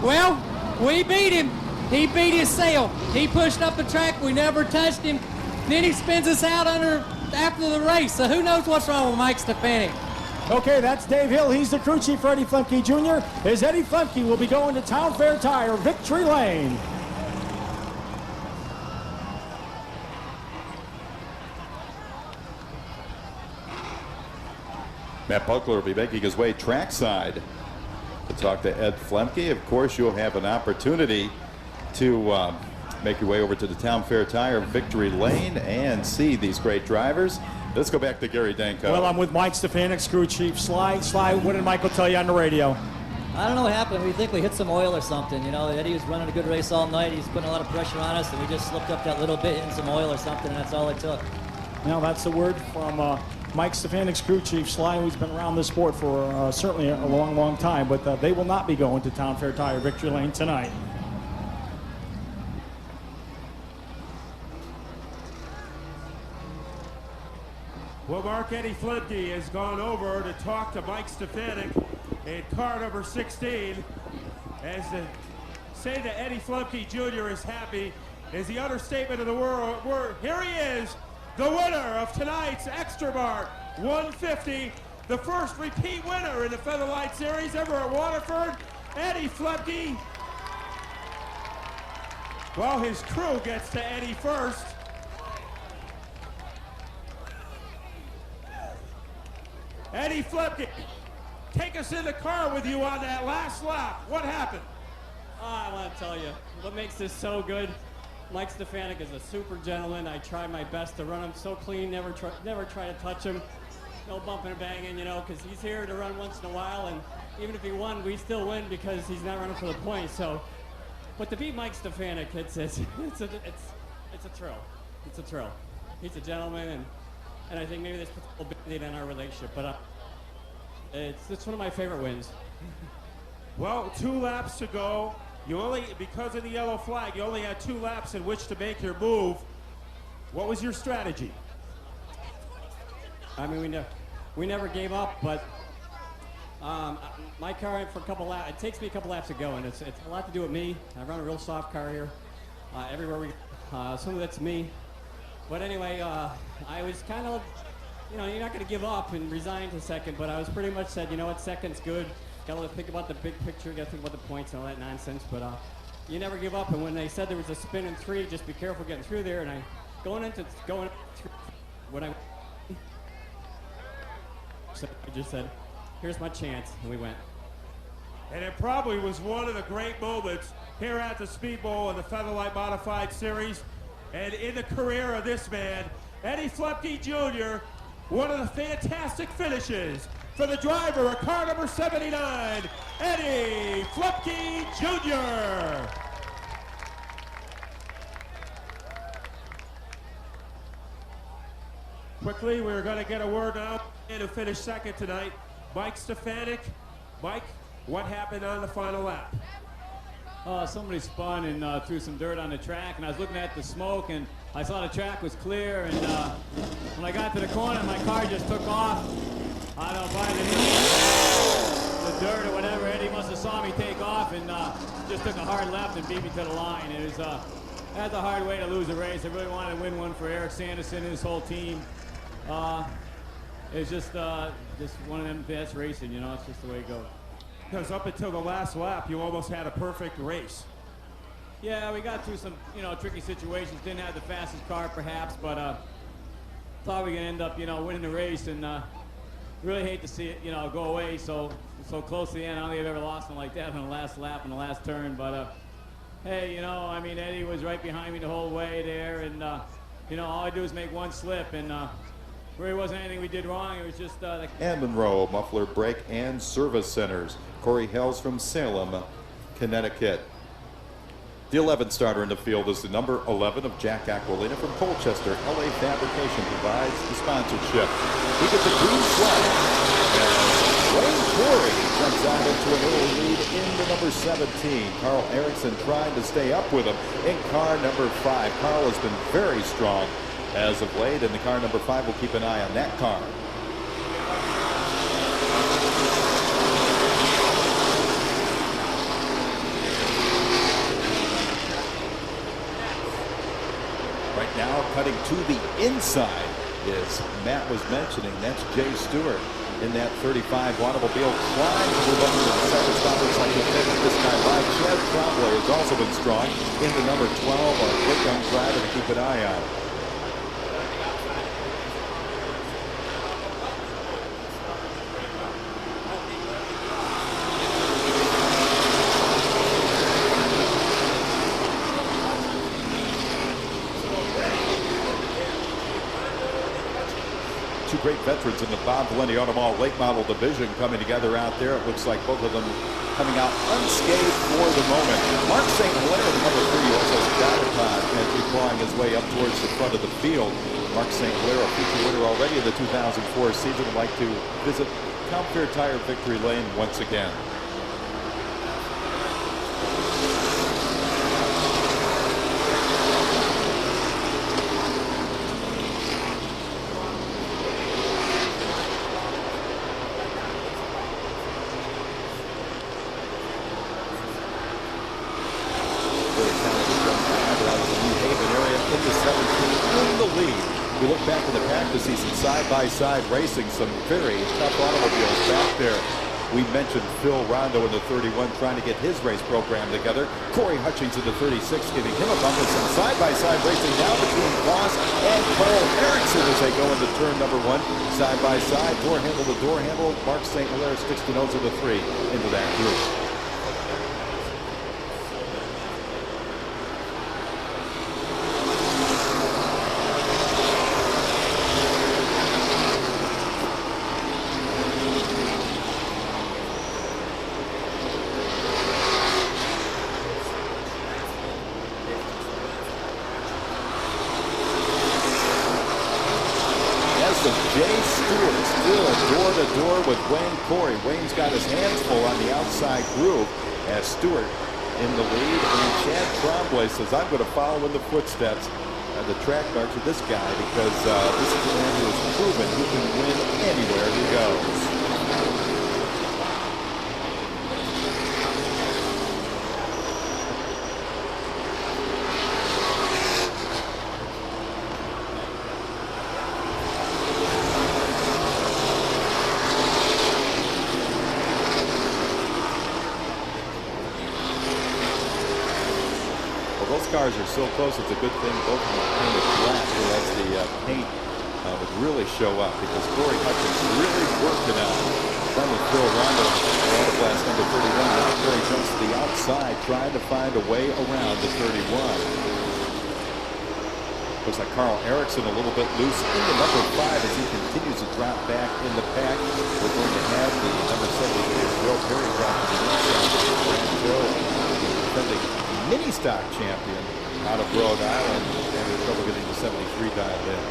S1: Well, we beat him. He beat himself. He pushed up the track. We never touched him. Then he spins us out after the race. So who knows what's wrong with Mike Stefanik?
S4: Okay, that's Dave Hill. He's the crew chief for Eddie Flemke Jr. As Eddie Flemke will be going to Town Fair Tire, Victory Lane.
S2: Matt Buckler will be making his way trackside to talk to Ed Flemke. Of course, you'll have an opportunity to make your way over to the Town Fair Tire, Victory Lane, and see these great drivers. Let's go back to Gary Danko.
S4: Well, I'm with Mike Stefanik, crew chief. Sly, what did Michael tell you on the radio?
S7: I don't know what happened. We think we hit some oil or something. You know, Eddie was running a good race all night. He's putting a lot of pressure on us, and we just slipped up that little bit, hitting some oil or something, and that's all it took.
S4: Now, that's the word from Mike Stefanik's crew chief, Sly, who's been around this sport for certainly a long, long time, but they will not be going to Town Fair Tire, Victory Lane tonight.
S8: Well, Mark, Eddie Flemke has gone over to talk to Mike Stefanik in car number 16 as to say that Eddie Flemke Jr. is happy is the understatement of the world. Here he is, the winner of tonight's Xtramart 150, the first repeat winner in the Featherlite Series ever at Waterford, Eddie Flemke. Well, his crew gets to Eddie first. Eddie Flemke, take us in the car with you on that last lap. What happened?
S9: Oh, I want to tell you, what makes this so good, Mike Stefanik is a super gentleman. I try my best to run him so clean, never try to touch him. no bumping and banging, you know, because he's here to run once in a while, and even if he won, we still win because he's not running for the points. So, but to beat Mike Stefanik, it's a thrill. It's a thrill. He's a gentleman, and I think maybe this puts a little bit in our relationship, but it's one of my favorite wins.
S8: Well, 2 laps to go. Because of the yellow flag, you only had 2 laps in which to make your move. What was your strategy?
S9: I mean, we never gave up, but my car for a couple laps, it takes me a couple laps to go, and it's a lot to do with me. I run a real soft car here. Everywhere we some of that's me. But anyway, I was kind of, you know, you're not going to give up and resign to second, but I was pretty much said, you know what, second's good. Got to think about the big picture, got to think about the points and all that nonsense, but you never give up. And when they said there was a spin in 3, just be careful getting through there. And I going through when I just said, here's my chance, and we went.
S8: And it probably was one of the great moments here at the Speedbowl in the Featherlite Modified Series, and in the career of this man, Eddie Flepke Jr., one of the fantastic finishes for the driver of car number 79, Eddie Flepke Jr. Quickly, we're going to get a word now and who finished second tonight, Mike Stefanik. Mike, what happened on the final lap?
S10: Somebody spun and threw some dirt on the track, and I was looking at the smoke, and I saw the track was clear, and when I got to the corner, my car just took off. I don't know, probably the dirt or whatever. Eddie must have saw me take off and just took a hard left and beat me to the line. It was that's a hard way to lose a race. I really wanted to win one for Eric Sanderson and his whole team. It's just one of them best racing, you know. It's just the way it goes.
S8: Because up until the last lap, you almost had a perfect race.
S10: Yeah, we got through some, you know, tricky situations. Didn't have the fastest car, perhaps, but thought we could end up, you know, winning the race. And really hate to see it, you know, go away so close to the end. I don't think I've ever lost one like that on the last lap, on the last turn. But hey, you know, I mean, Eddie was right behind me the whole way there, and you know, all I do is make one slip, and really wasn't anything we did wrong. It was just
S2: And Monroe, Muffler Brake and Service Centers. Corey Hells from Salem, Connecticut. The 11th starter in the field is the number 11 of Jack Aquilina from Colchester. LA Fabrication provides the sponsorship. We get the green flag. Wayne Corey jumps out into an early lead in the number 17. Carl Erickson trying to stay up with him in car number 5. Carl has been very strong as of late, and the car number 5 will keep an eye on that car. Right now, cutting to the inside, as Matt was mentioning, that's Jay Stewart in that 35 automobile, trying to move up to the second spot. Looks like he'll finish this guy live. Chad Trombley has also been strong in the number 12, a quick young driver to keep an eye on. Two great veterans in the Bob Valenti Automall late model division coming together out there. It looks like both of them coming out unscathed for the moment. Mark St. Hilaire, the number 3, also Datapod, as he's clawing his way up towards the front of the field. Mark St. Hilaire, a feature winner already in the 2004 season, would like to visit Town Fair Tire Victory Lane once again. We look back to the practice season, side-by-side racing, some very tough automobiles back there. We mentioned Phil Rondo in the 31 trying to get his race program together. Corey Hutchings in the 36 giving him a bump, and some side-by-side racing now between Voss and Carl Erickson as they go into turn number 1. Side-by-side, door handle to door handle. Mark St. Hilaire sticks the nose of the 3 into that group. Wayne Corey. Wayne's got his hands full on the outside groove as Stewart in the lead. And Chad Trombley says, I'm going to follow in the footsteps of the track march of this guy because this is the man who has proven he can win anywhere he goes. Cars are so close, it's a good thing both of them are painted black, so that's the paint would really show up because Corey Hutchins really working on done with Phil Rondo, autoglass number 31. Now Corey jumps to the outside, trying to find a way around the 31. Looks like Carl Erickson a little bit loose in the number 5 as he continues to drop back in the pack. We're going to have the number 73, Joe Perry, dropping the inside. Brand Joe, defending mini stock champion out of Rhode Island, having trouble getting the 73 dialed in.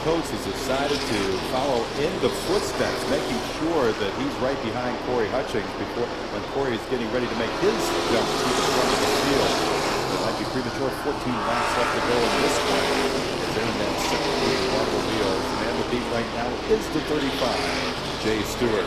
S2: Coates has decided to follow in the footsteps, making sure that he's right behind Corey Hutchins before when Corey is getting ready to make his jump to the front of the field. It might be premature. 14 laps left to go in this one. They're in that second marble wheel. The man to beat right now is the 35, Jay Stewart.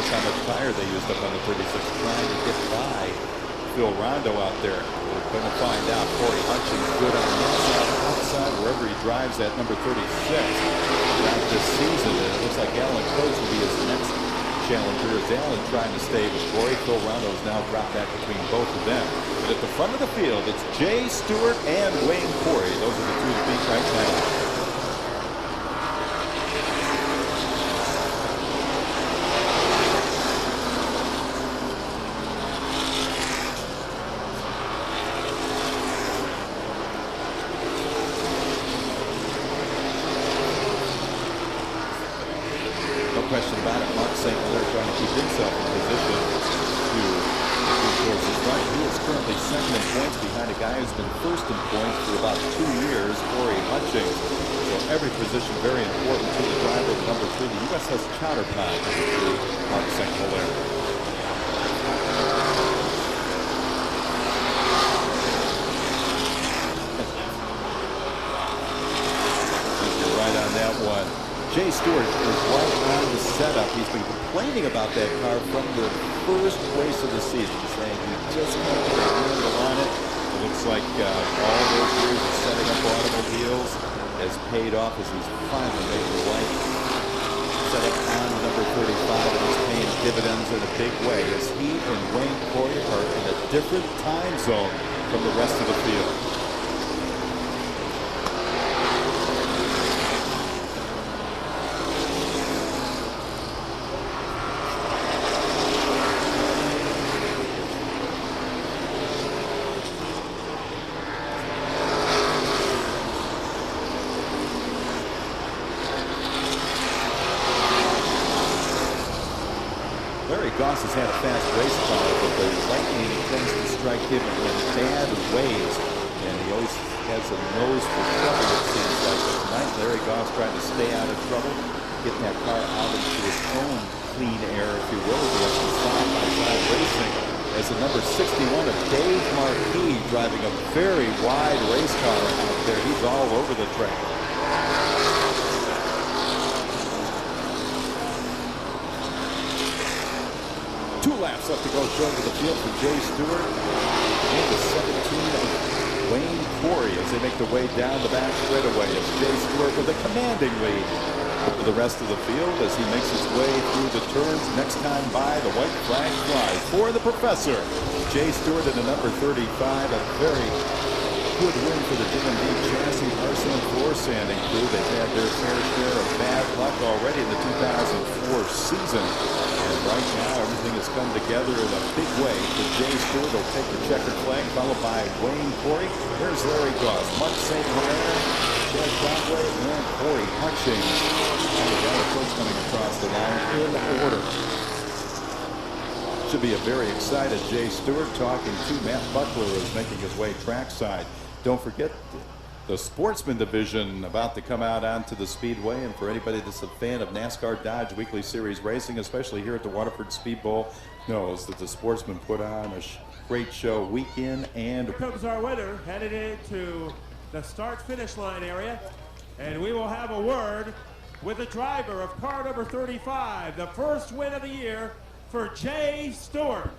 S2: How much tire they used up on the 36 trying to get by Phil Rondo out there. We're going to find out. Corey Hutchins good on the inside, outside, wherever he drives that number 36 throughout this season. It looks like Alan Coates will be his next challenger as Alan trying to stay with Corey. Phil Rondo is now dropped back between both of them. But at the front of the field, it's Jay Stewart and Wayne Corey. Those are the two to beat right now. Question about it. Mark St. Clair trying to keep himself in position to move towards the front. He is currently second in points behind a guy who's been first in points for about 2 years, Corey Hutchins. So every position very important to the driver. Number 3, the USS Chowder Pond, number 3, Mark St. Clair. Right on that one. Jay Stewart is right on the setup. He's been complaining about that car from the first race of the season, saying he just can't get a handle on it. It looks like all those years of setting up automobiles has paid off as he's finally made the right setup on number 35, and he's paying dividends in a big way as he and Wayne Corey are in a different time zone from the rest of the field. Goss has had a fast race car, but the lightning tends to strike him in bad ways, and he always has a nose for trouble, it seems like. But tonight, Larry Goss trying to stay out of trouble, getting that car out into his own clean air, if you will, as he side-by-side racing as the number 61 of Dave Marquis driving a very wide race car out there. He's all over the track. 2 laps left to go short of the field for Jay Stewart. And the 17 of Wayne Corey as they make their way down the back straightaway. As Jay Stewart with a commanding lead over the rest of the field as he makes his way through the turns. Next time by, the white flag flies for the Professor. Jay Stewart in the number 35, a very good win for the D&D Chassis Arsenal floor sanding crew. They've had their fair share of bad luck already in the 2004 season. And right now, everything has come together in a big way for Jay Stewart. He'll take the checkered flag, followed by Wayne Corey. There's Larry Goss, Mark St. Hilaire, Chad Conway, and Corey Hutchings. And the other folks coming across the line in order. Should be a very excited Jay Stewart talking to Matt Buckler, who's making his way trackside. Don't forget the Sportsman division about to come out onto the Speedway. And for anybody that's a fan of NASCAR Dodge Weekly Series racing, especially here at the Waterford Speedbowl, knows that the Sportsman put on a great show week in and...
S8: Here comes our winner, headed into the start-finish line area. And we will have a word with the driver of car number 35, the first win of the year for Jay Stewart.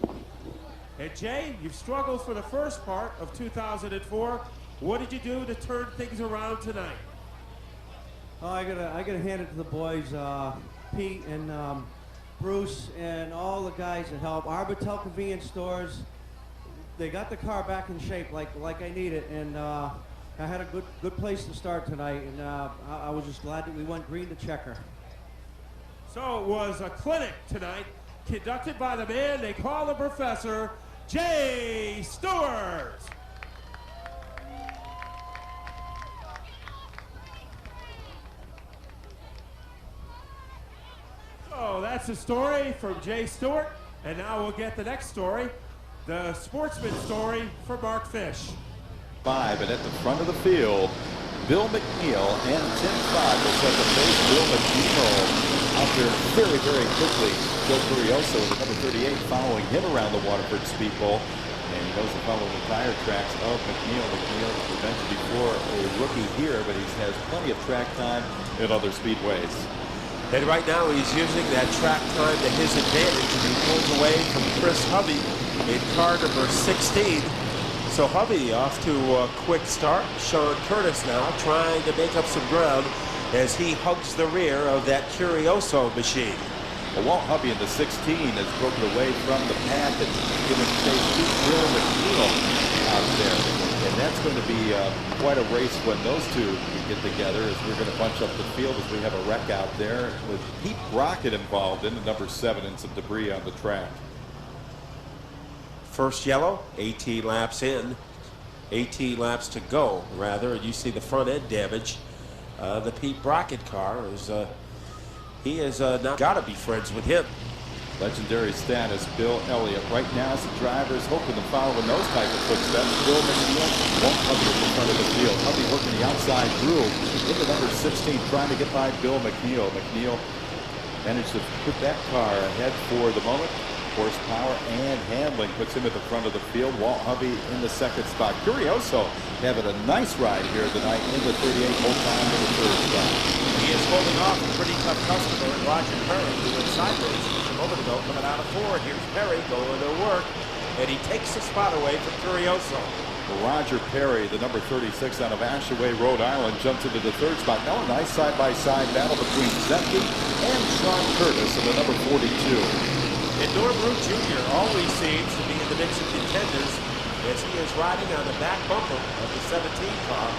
S8: And Jay, you've struggled for the first part of 2004. What did you do to turn things around tonight?
S11: Oh, I gotta hand it to the boys, Pete and Bruce and all the guys that help. Arbitel Convenience Stores, they got the car back in shape like I need it, and I had a good place to start tonight, and I was just glad that we went green to checker.
S8: So it was a clinic tonight, conducted by the man they call the Professor, Jay Stewart. So that's the story from Jay Stewart, and now we'll get the next story, the Sportsman story for Mark Fish.
S2: 5, and at the front of the field, Bill McNeil and Tim Fogg will set the pace. Bill McNeil out there very, very quickly. Joe Curioso, the number 38, following him around the Waterford Speedbowl. And he goes to follow the tire tracks of McNeil. McNeil, as we mentioned before, a rookie here, but he has plenty of track time in other speedways.
S3: And right now he's using that track time to his advantage, and he pulls away from Chris Hubby in car number 16. So Hubby off to a quick start. Sean Curtis now trying to make up some ground as he hugs the rear of that Curioso machine.
S2: Well, Walt Hubby in the 16 has broken away from the pack and given chase to Bill McNeil out there. And that's going to be quite a race when those two get together, as we're going to bunch up the field as we have a wreck out there with Pete Brockett involved in the number 7 and some debris on the track.
S3: First yellow, 18 laps in, 18 laps to go, rather. You see the front end damage. The Pete Brockett car is, he has not got to be friends with him.
S2: Legendary status, Bill Elliott. Right now, some drivers hoping to follow in those type of footsteps. Bill McNeil won't Hubby at the front of the field. Hubby working the outside groove into number 16, trying to get by Bill McNeil. McNeil managed to put that car ahead for the moment. Horsepower and handling puts him at the front of the field. Walt Hubby in the second spot. Curioso having a nice ride here tonight in the 38, whole time in the third spot.
S3: He is holding off a pretty tough customer in Roger Perry, who went sideways just a moment ago coming out of Ford. Here's Perry going to work, and he takes the spot away from Curioso.
S2: Roger Perry, the number 36 out of Ashaway, Rhode Island, jumps into the third spot. Now a nice side-by-side battle between Zemke and Sean Curtis in the number 42.
S3: And Norm Root Jr. always seems to be in the mix of contenders as he is riding on the back bumper of the 17 car.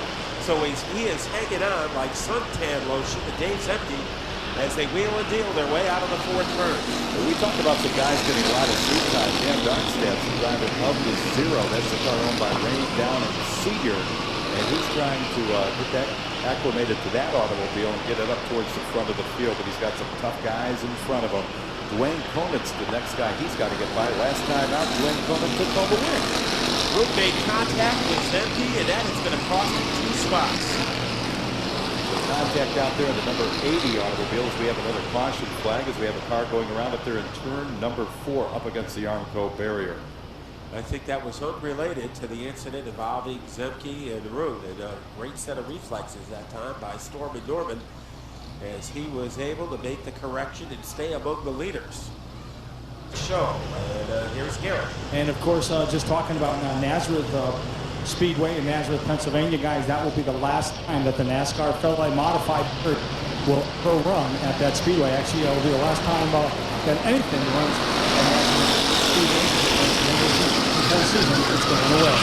S3: So he is hanging on like suntan lotion to Dave Zemke as they wheel and deal their way out of the fourth turn.
S2: We talked about some guys getting a lot of seat time. Dan Darkstaff's the driver of the Zero. That's the car owned by Rain Down and Senior. And he's trying to get that acclimated to that automobile and get it up towards the front of the field. But he's got some tough guys in front of him. Dwayne Conant's the next guy he's got to get by. Last time out, Dwayne Conant took home the win.
S3: Root made contact with Zemke, and that is going to cost him 2 spots.
S2: The contact out there in the number 80 automobile as we have another caution flag as we have a car going around up there in turn number 4 up against the Armco barrier.
S3: I think that was unrelated to the incident involving Zemke and Root, and a great set of reflexes that time by Stormy Norman, as he was able to make the correction and stay among the leaders. show. And here's Garrett.
S4: And of course, just talking about Nazareth Speedway in Nazareth, Pennsylvania, guys, that will be the last time that the NASCAR Featherlite Modified will run at that speedway. Actually, it will be the last time that anything runs at Nazareth Speedway. This season, it's going away.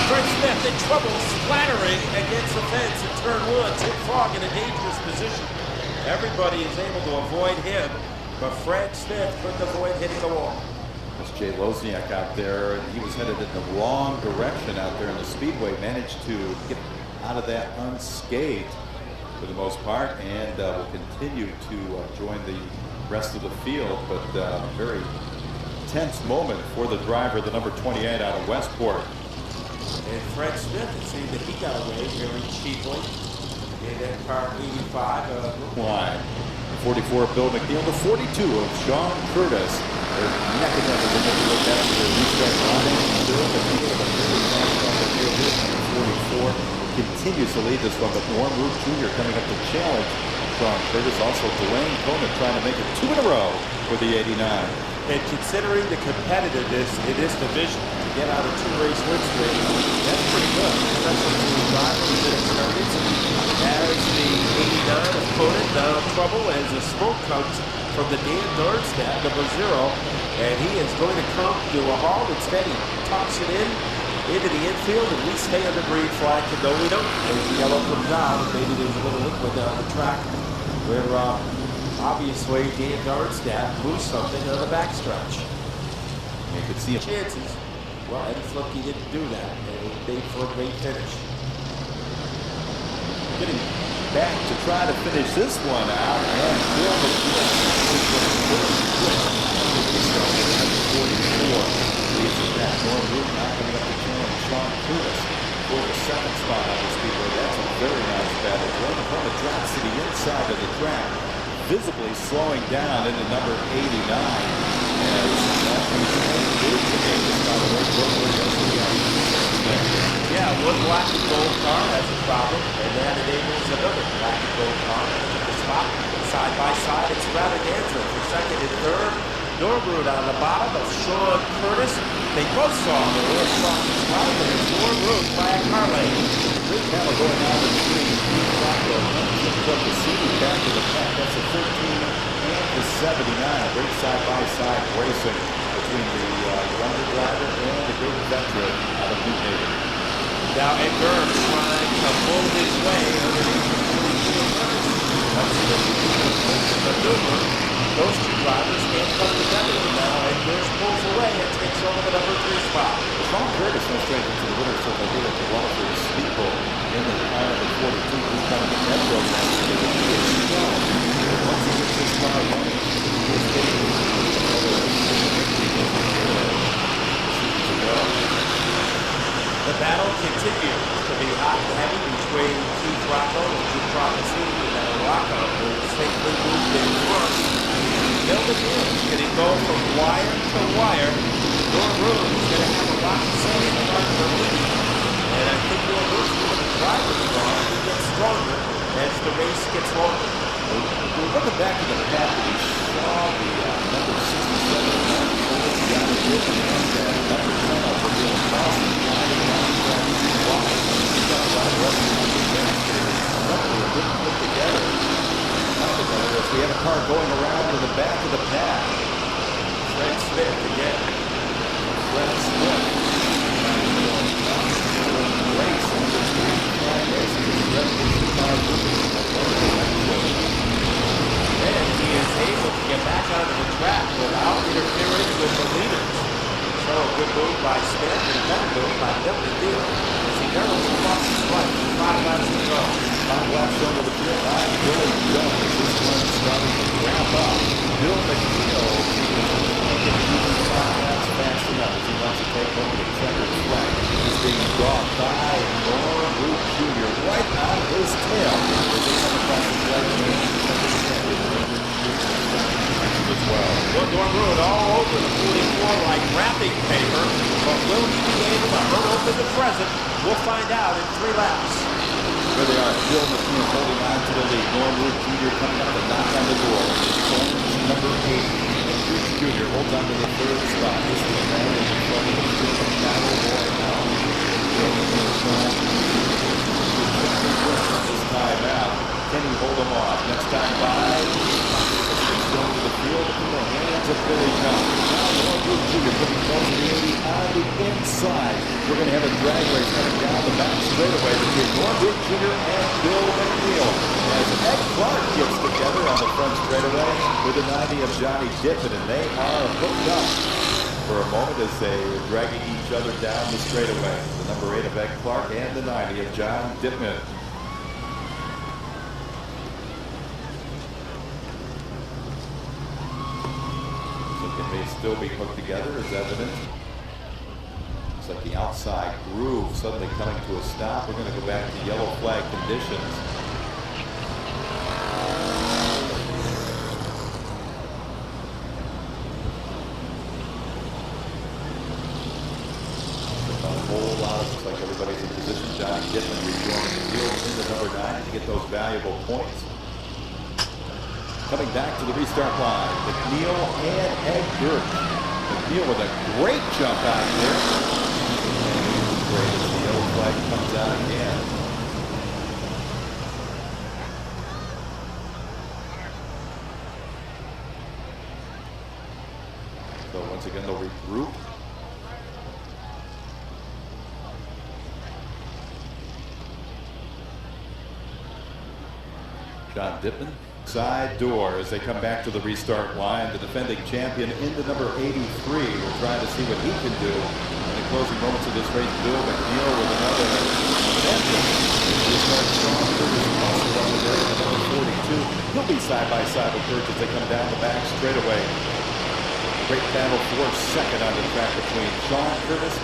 S3: Fred Smith in trouble, splattering against the fence in turn 1. Tim Fogg in a dangerous position. Everybody is able to avoid him, but Fred Smith couldn't avoid hitting the wall.
S2: That's Jay Lozniak out there. He was headed in the wrong direction out there in the speedway. Managed to get out of that unscathed for the most part, and will continue to join the rest of the field. But very tense moment for the driver, the number 28 out of Westport.
S3: And Fred Smith, it seemed that he got away very cheaply in that car 85.
S2: Line. 44 of Bill McNeil, the 42 of Sean Curtis. They're neck and neck as they look at the restart line. Bill McNeil, the 44, continues to lead this one, but Norm Root Jr. coming up to challenge Sean Curtis. Also, Dwayne Coleman trying to make it 2 in a row for the 89.
S3: And considering the competitiveness in this division, to get out a 2-race win streak, that's pretty good, especially for the driver who's inexperienced. As the 89 opponent now in trouble as the smoke comes from the Dan Darnstadt, number 0, and he is going to come to a halt. Instead, he tucks it into the infield, and we stay on the green flag to no we don't. As the yellow comes out, maybe there's a little liquid down the track where obviously Dan Darnstadt moves something on the backstretch.
S2: You could see him.
S3: Chances. Well, Eddie Flippke didn't do that, and he made for a great finish.
S2: Getting back to try to finish this one out, and Bill McNeil leads it back. Norm Root now coming up to challenge Sean Curtis for the 2nd spot on the speedway. That's a very nice battle. Jordan Herman drops to the inside of the track, visibly slowing down into number 89.
S3: Yeah, one black and gold car has a problem, and that enables another black and gold car to stop side by side. Extravaganza for 2nd and 3rd. Norm Root on the bottom of Sean Curtis. They both saw the real strong spot, but it's Norm Root by a car lane.
S2: Big battle going on between the CD back to the pack. That's the 13 and the 79. Great side-by-side racing between the younger driver and the great veteran out of New Haven.
S3: Now Ed Burns trying to pull his way underneath the maneuver. Those two drivers can't come together now. Ed Burns pulls away and takes over the number 3 spot.
S2: Sean Curtis went straight into the winner's circle here at the Waterford Speedbowl in the car of the 42. He's got the metro match. Once he gets this car running, he is getting
S3: the battle continues to be hot and heavy between Keith Rocco and Jim Prophecy. And Rocco will safely moved in front. Bill McNeil can he go from wire to wire. Norm Root is going to have a lot to say in the run for lead. And I think Norm Root's going to drive the car and get stronger as the race gets longer.
S2: We're looking back at the path that we saw the number 67 we have a car going around to the back of the pack.
S3: Fred Smith again.
S2: Fred Smith.
S3: And he is able to get back onto the track without interfering with the leaders. So a good move by Smith and a better move by Bill McNeil as he narrows across the stripe. 5 laps to go.
S2: 5 laps over the field by Billy Jones. This one starting to wrap up. Bill McNeil getting 5 laps fast enough as he wants to take over the checkered flag. He's being brought by Norm Root Jr. right on his tail as they come across the flag. As well.
S3: Well, Norm Root all over the 44 like wrapping paper, but will he be able to run open the present? We'll find out in 3 laps.
S2: There they are, Bill McNeil holding on to the lead. Norm Root Jr. coming up and knock on the door. Number 8. Gooch Jr. holds on to the third spot. This is the man in front of the field of Battle Boy now. This time out. Can he hold him off? Next time by. Going to the field in the hands of Billy John. Now Sean Bodreau putting close to the 80 on the inside. We're going to have a drag race coming down the back straightaway between Sean Bodreau Jr. and Bill McNeil. As Ed Clark gets together on the front straightaway with the 90 of Johnny Dippin, and they are hooked up for a moment as they are dragging each other down the straightaway. The number 8 of Ed Clark and the 90 of John Dippin. May still be hooked together is evident. Looks like the outside groove suddenly coming to a stop. We're going to go back to yellow flag conditions. A whole lot of, looks like everybody's in position. John Dippin rejoining the field into number 9 to get those valuable points. Coming back to the restart line, McNeil and Ed Gertz. McNeil with a great jump out there. Great as the yellow flag comes out again. So once again they'll regroup. John Dippin. Side door as they come back to the restart line. The defending champion into number 83. We're trying to see what he can do in the closing moments of this race. Bill McNeil with another champion. Sean Bodreau also running there at number 42. He'll be side by side with Gertz as they come down the back straightaway. Great battle for second on the track between Sean Curtis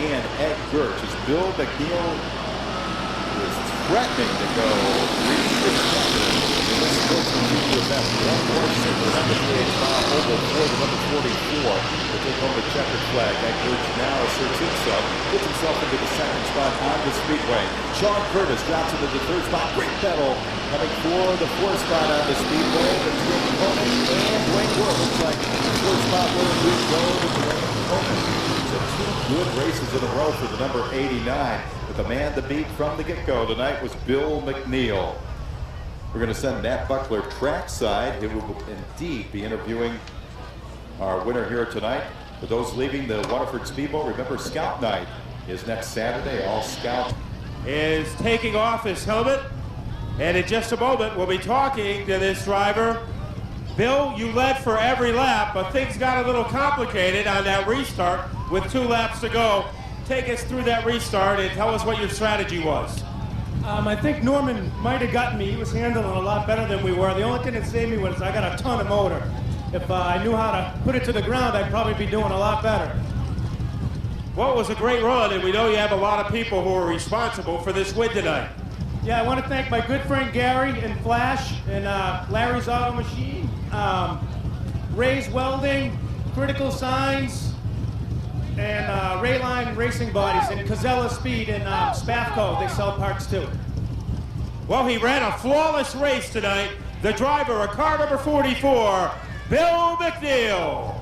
S2: and Ed Gertz as Bill McNeil is threatening to go reach the champion. One more single number 3 Bob Oval for the number 44 to take home the checkered flag. That Gertz now asserts himself, gets himself into the second spot on the speedway. Sean Curtis drops into the third spot. Great battle coming for the fourth spot on the speedway between Conan and Dwayne Wood. Looks like the fourth spot will go to Dwayne Conan. So 2 good races in a row for the number 89. But the man to beat from the get-go tonight was Bill McNeil. We're going to send Nat Buckler trackside, who will indeed be interviewing our winner here tonight. For those leaving the Waterford Speedbowl, remember Scout Night is next Saturday. All Scout
S8: is taking off his helmet, and in just a moment we'll be talking to this driver. Bill, you led for every lap, but things got a little complicated on that restart with 2 laps to go. Take us through that restart and tell us what your strategy was.
S11: I think Norman might have gotten me. He was handling a lot better than we were. The only thing that saved me was I got a ton of motor. If I knew how to put it to the ground, I'd probably be doing a lot better.
S8: Well, it was a great run, and we know you have a lot of people who are responsible for this win tonight.
S11: Yeah, I want to thank my good friend Gary and Flash and Larry's Auto Machine, Ray's Welding, Critical Signs, and Rayline Racing Bodies, and Casella Speed, and Spafco. They sell parts too.
S8: Well, he ran a flawless race tonight. The driver of car number 44, Bill McNeil,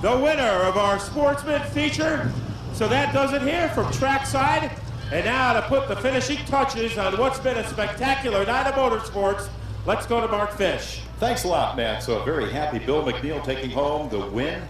S8: the winner of our sportsman feature. So that does it here from trackside. And now to put the finishing touches on what's been a spectacular night of motorsports, let's go to Mark Fish.
S2: Thanks a lot, Matt. So very happy Bill McNeil taking home the win